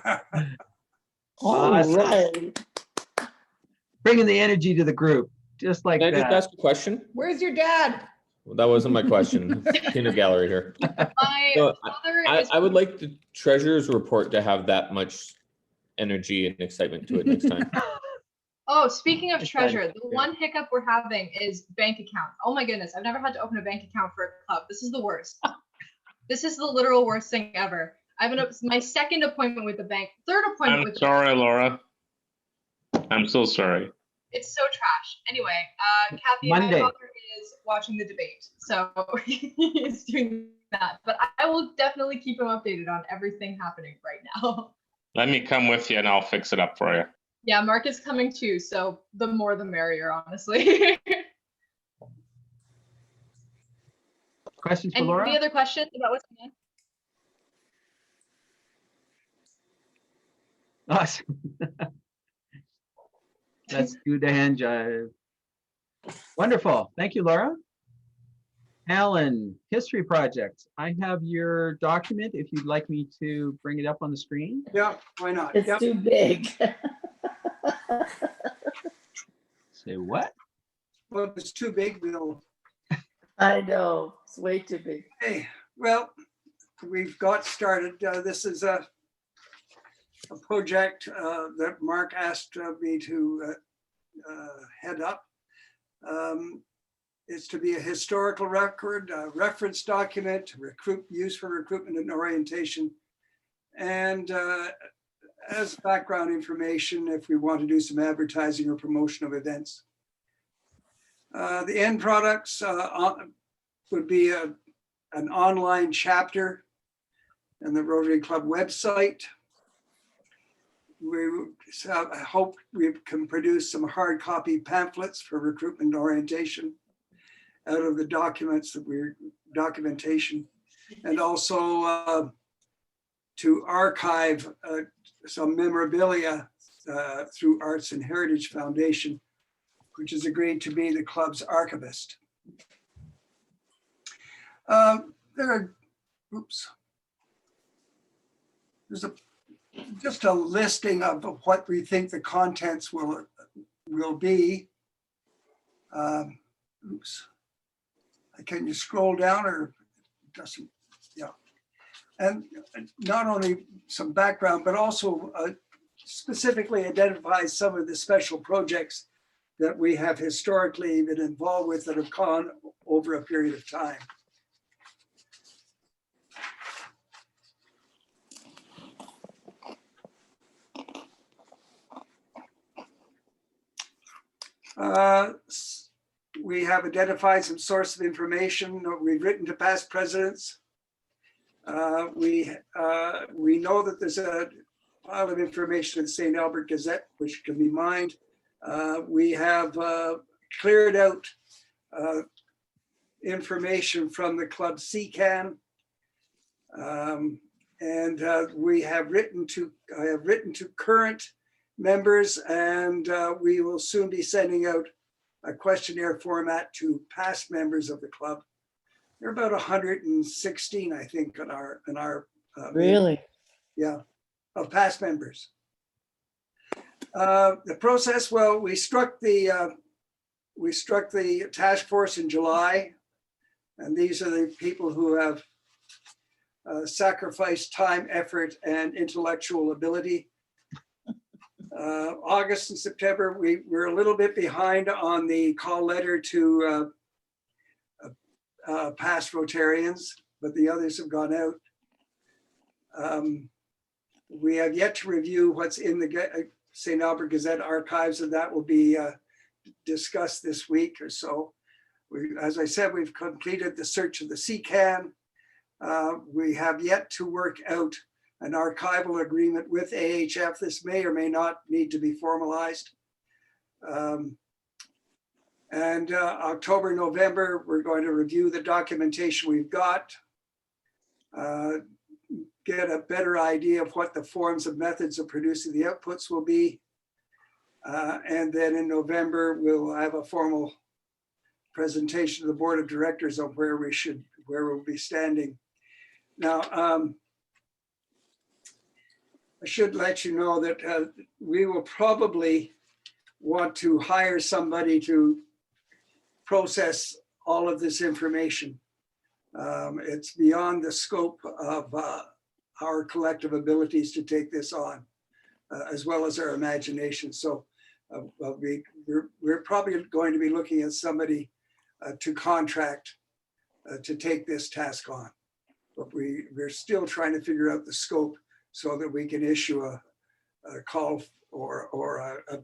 Awesome. right. Bringing the energy to the group, just like Can I just that. ask a question? Where's your dad? Well, that wasn't my question. Peanut gallery here. My So, father I, is. I would like the treasurer's report to have that much energy and excitement to it next time. Oh, speaking of It's treasure, fine. the one hiccup we're having is bank account. Oh my goodness, I've never had to open a bank account for a club. This is the worst. This is the literal worst thing ever. I have my second appointment with the bank, third appointment I'm with the sorry, Laura. I'm so sorry. It's so trash. Anyway, Kathy, Monday. my father is watching the debate, so he's doing that. But I will definitely keep him updated on everything happening right now. Let me come with you and I'll fix it up for you. Yeah, Mark is coming too, so the more the merrier, honestly. Questions for And Laura? any other questions about what's going on? Awesome. Let's do the hand jive. Wonderful. Thank you, Laura. Alan, History Project. I have your document if you'd like me to bring it up on the screen. Yeah, why not? It's Yep. too big. Say what? Well, if it's too big, we'll. I know, it's way too big. Hey, well, we've got started. This is a project that Mark asked me to head up. It's to be a historical record, a reference document, used for recruitment and orientation, and as background information if we want to do some advertising or promotion of events. The end products would be an online chapter and the Rotary Club website. I hope we can produce some hard copy pamphlets for recruitment orientation out of the documents that documentation, and also to archive some memorabilia through Arts and Heritage Foundation, which has agreed to be the club's archivist. There's just a listing of what we think the contents will be. Can you scroll down or doesn't? Yeah. And not only some background, but also specifically identifies some of the special projects that we have historically been involved with that have gone over a period of time. We have identified some source of information. We've written to past presidents. We know that there's a pile of information in the St. Albert Gazette, which can be mined. We have cleared out information from the club CCAN. And I have written to current members, and we will soon be sending out a questionnaire format to past members of the club. There are about 116, I think, in our Really? Yeah, of past members. The process, well, we struck the task force in July, and these are the people who have sacrificed time, effort, and intellectual ability. August and September, we're a little bit behind on the call letter to past Rotarians, but the others have gone out. We have yet to review what's in the St. Albert Gazette archives, and that will be discussed this week or so. As I said, we've completed the search of the CCAN. We have yet to work out an archival agreement with AHF. This may or may not need to be formalized. And October, November, we're going to review the documentation we've got, get a better idea of what the forms and methods of producing the outputs will be. And then in November, we'll have a formal presentation to the board of directors of where we should where we'll be standing. Now, I should let you know that we will probably want to hire somebody to process all of this information. It's beyond the scope of our collective abilities to take this on, as well as our imagination. So we're probably going to be looking at somebody to contract to take this task on. But we're still trying to figure out the scope so that we can issue a call or a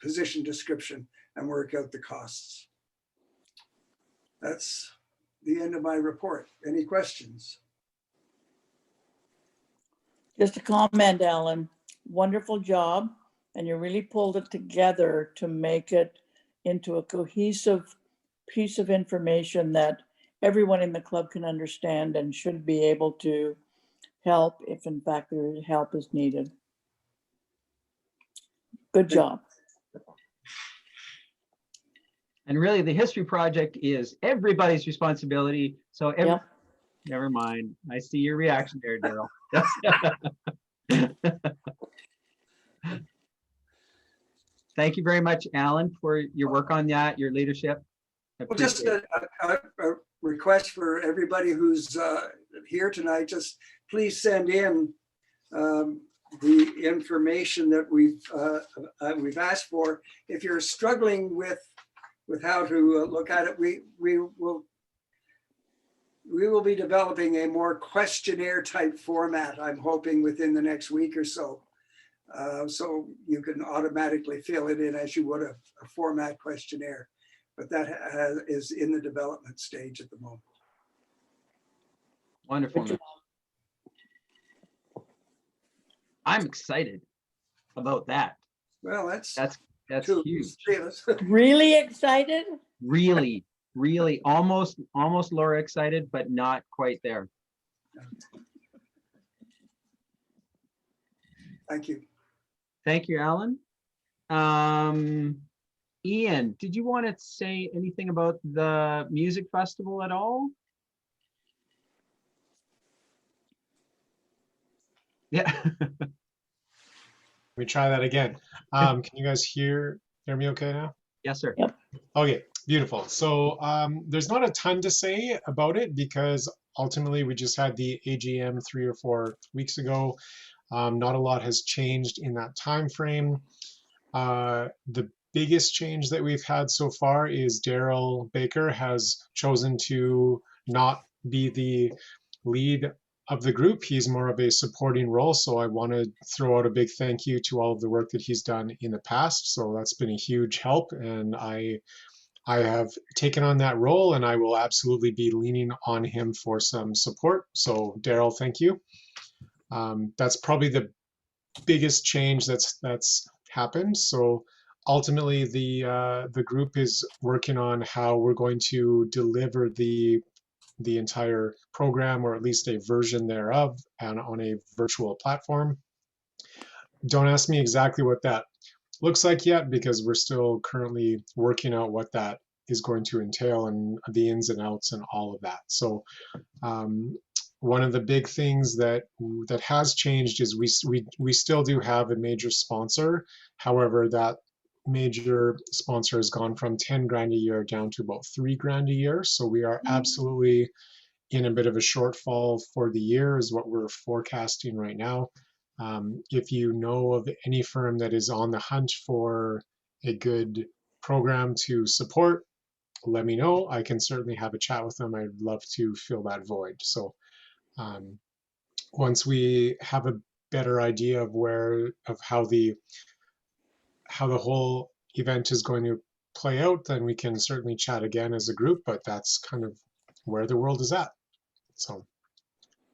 position description and work out the costs. That's the end of my report. Any questions? Just a comment, Alan. Wonderful job. And you really pulled it together to make it into a cohesive piece of information that everyone in the club can understand and should be able to help if in fact their help is needed. Good job. And really, the history project is everybody's responsibility. So never mind. I see your reaction there, Daryl. Thank you very much, Alan, for your work on that, your leadership. Well, just a request for everybody who's here tonight, just please send in the information that we've asked for. If you're struggling with how to look at it, we will be developing a more questionnaire type format, I'm hoping within the next week or so. So you can automatically fill it in as you would a format questionnaire, but that is in the development stage at the moment. Wonderful. I'm excited about that. Well, that's huge. Really excited? Really, almost Laura excited, but not quite there. Thank you. Thank you, Alan. Ian, did you want to say anything about the music festival at all? Yeah. Let me try that again. Can you guys hear me okay now? Yes, sir. Yep. Okay, beautiful. So there's not a ton to say about it because ultimately we just had the AGM 3 or 4 weeks ago. Not a lot has changed in that time frame. The biggest change that we've had so far is Daryl Baker has chosen to not be the lead of the group. He's more of a supporting role. So I want to throw out a big thank you to all of the work that he's done in the past. So that's been a huge help. And I have taken on that role and I will absolutely be leaning on him for some support. So Daryl, thank you. That's probably the biggest change that's happened. So ultimately the group is working on how we're going to deliver the entire program, or at least a version thereof, and on a virtual platform. Don't ask me exactly what that looks like yet, because we're still currently working out what that is going to entail and the ins and outs and all of that. So one of the big things that has changed is we still do have a major sponsor. However, that major sponsor has gone from 10 grand a year down to about 3 grand a year. So we are absolutely in a bit of a shortfall for the year is what we're forecasting right now. If you know of any firm that is on the hunt for a good program to support, let me know. I can certainly have a chat with them. I'd love to fill that void. So once we have a better idea of how the whole event is going to play out, then we can certainly chat again as a group, but that's kind of where the world is at. So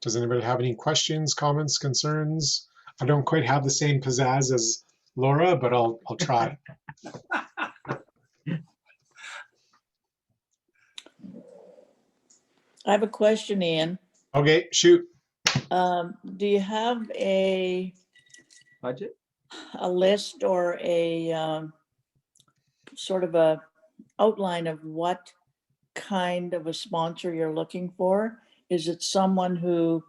does anybody have any questions, comments, concerns? I don't quite have the same pizzazz as Laura, but I'll try. I have a question, Ian. Okay, shoot. Do you have a budget, a list, or a sort of a outline of what kind of a sponsor you're looking for? Is it someone who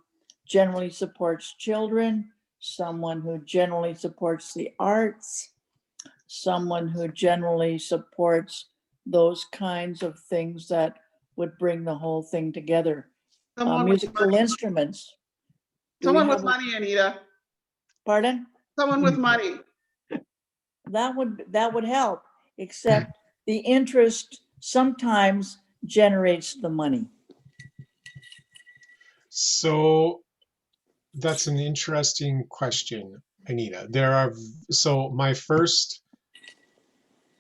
generally supports children, someone who generally supports the arts, someone who generally supports those kinds of things that would bring the whole thing together? Someone with Musical money. instruments. Do we Someone with have a- money, Anita. Pardon? Someone with money. That would help, except the interest sometimes generates the money. So that's an interesting question, Anita. So my first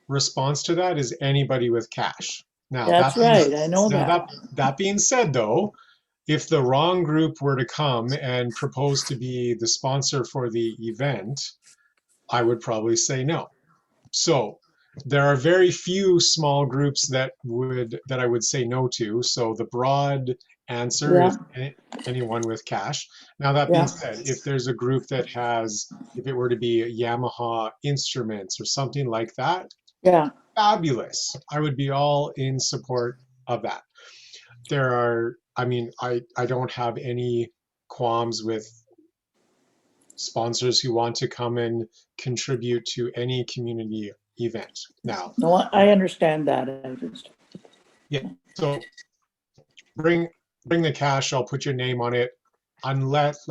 response to that is anybody with cash. Now, That's right, I know that. That being said, though, if the wrong group were to come and propose to be the sponsor for the event, I would probably say no. So there are very few small groups that I would say no to. So the broad answer is anyone with cash. Now, that being said, if there's a group that has, if it were to be Yamaha instruments or something like that, fabulous. I would be all in support of that. I don't have any qualms with sponsors who want to come and contribute to any community event. Now, No, I understand that. So bring the cash. I'll put your name on it, unless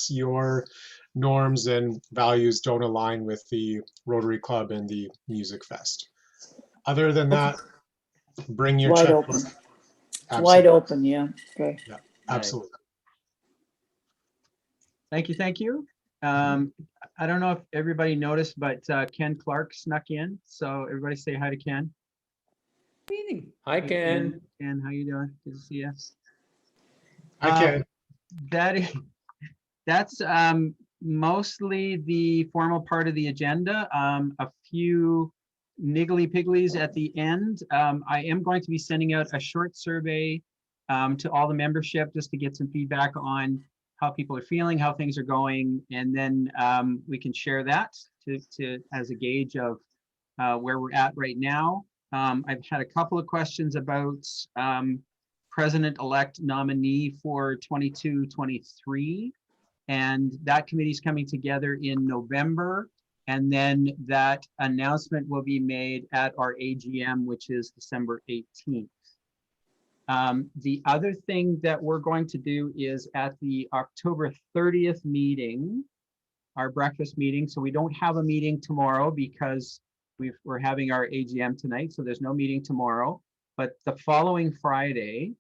your norms and values don't align with the Rotary Club and the Music Fest. Other than that, bring your Wide checkbook. open. It's wide open, yeah. Okay. Yeah, absolutely. Thank you, thank you. I don't know if everybody noticed, but Ken Clark snuck in. So everybody say hi to Ken. Meeting. Hi, Ken. Ken, how you doing? Good to see you. Hi, Ken. That's mostly the formal part of the agenda. A few niggly pigglies at the end. I am going to be sending out a short survey to all the membership just to get some feedback on how people are feeling, how things are going, and then we can share that to as a gauge of where we're at right now. I've had a couple of questions about president-elect nominee for 22-23, and that committee is coming together in November, and then that announcement will be made at our AGM, which is December 18th. The other thing that we're going to do is at the October 30th meeting, our breakfast meeting. So we don't have a meeting tomorrow because we're having our AGM tonight. So there's no meeting tomorrow. But the following Friday,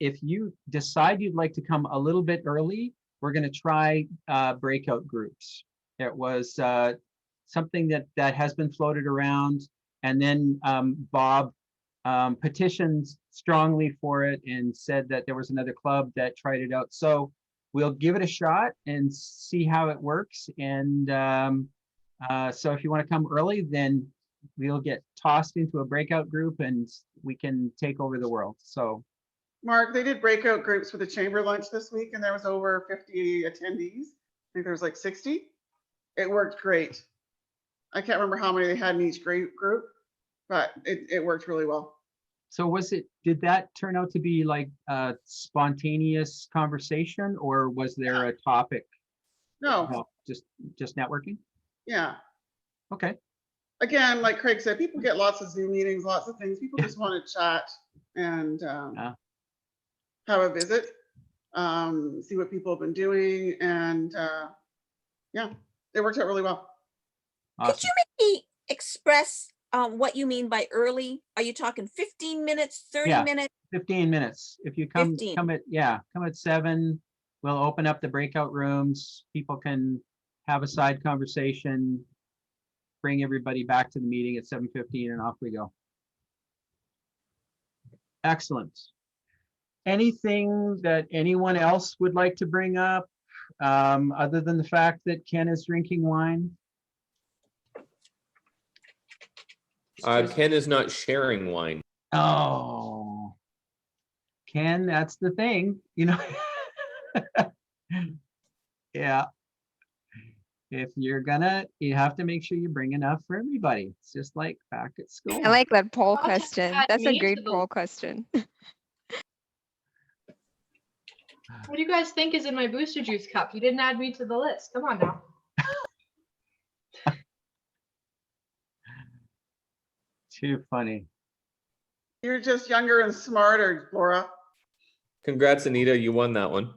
if you decide you'd like to come a little bit early, we're going to try breakout groups. It was something that has been floated around. And then Bob petitioned strongly for it and said that there was another club that tried it out. So we'll give it a shot and see how it works. And so if you want to come early, then we'll get tossed into a breakout group and we can take over the world. So Mark, they did breakout groups for the chamber lunch this week and there was over 50 attendees. I think there was like 60. It worked great. I can't remember how many they had in each group, but it worked really well. So did that turn out to be like a spontaneous conversation, or was there a topic? No. Just networking? Yeah. Okay. Again, like Craig said, people get lots of Zoom meetings, lots of things. People just want to chat and have a visit, see what people have been doing. And yeah, it worked out really well. Awesome. Could you maybe express what you mean by early? Are you talking 15 minutes, 30 minutes? 15 minutes. If you come at 7, we'll open up the breakout rooms. People can have a side conversation, bring everybody back to the meeting at 7:15 and off we go. Excellent. Anything that anyone else would like to bring up other than the fact that Ken is drinking wine? Ken is not sharing wine. Oh, Ken, that's the thing, you know. Yeah. if you're gonna, you have to make sure you bring enough for everybody. It's just like back at school. I like that poll I'll just question. add That's a me great to the poll question. What do you guys think is in my booster juice cup? You didn't add me to the list. Come on now. Too funny. You're just younger and smarter, Laura. Congrats, Anita. You won that one.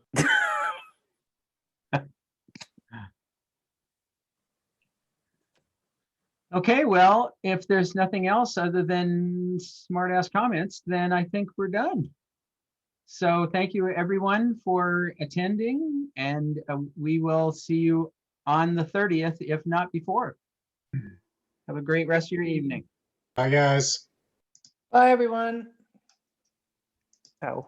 Okay, well, if there's nothing else other than smart ass comments, then I think we're done. So thank you everyone for attending, and we will see you on the 30th, if not before. Have a great rest of your evening. Bye, guys. Bye, everyone. Oh.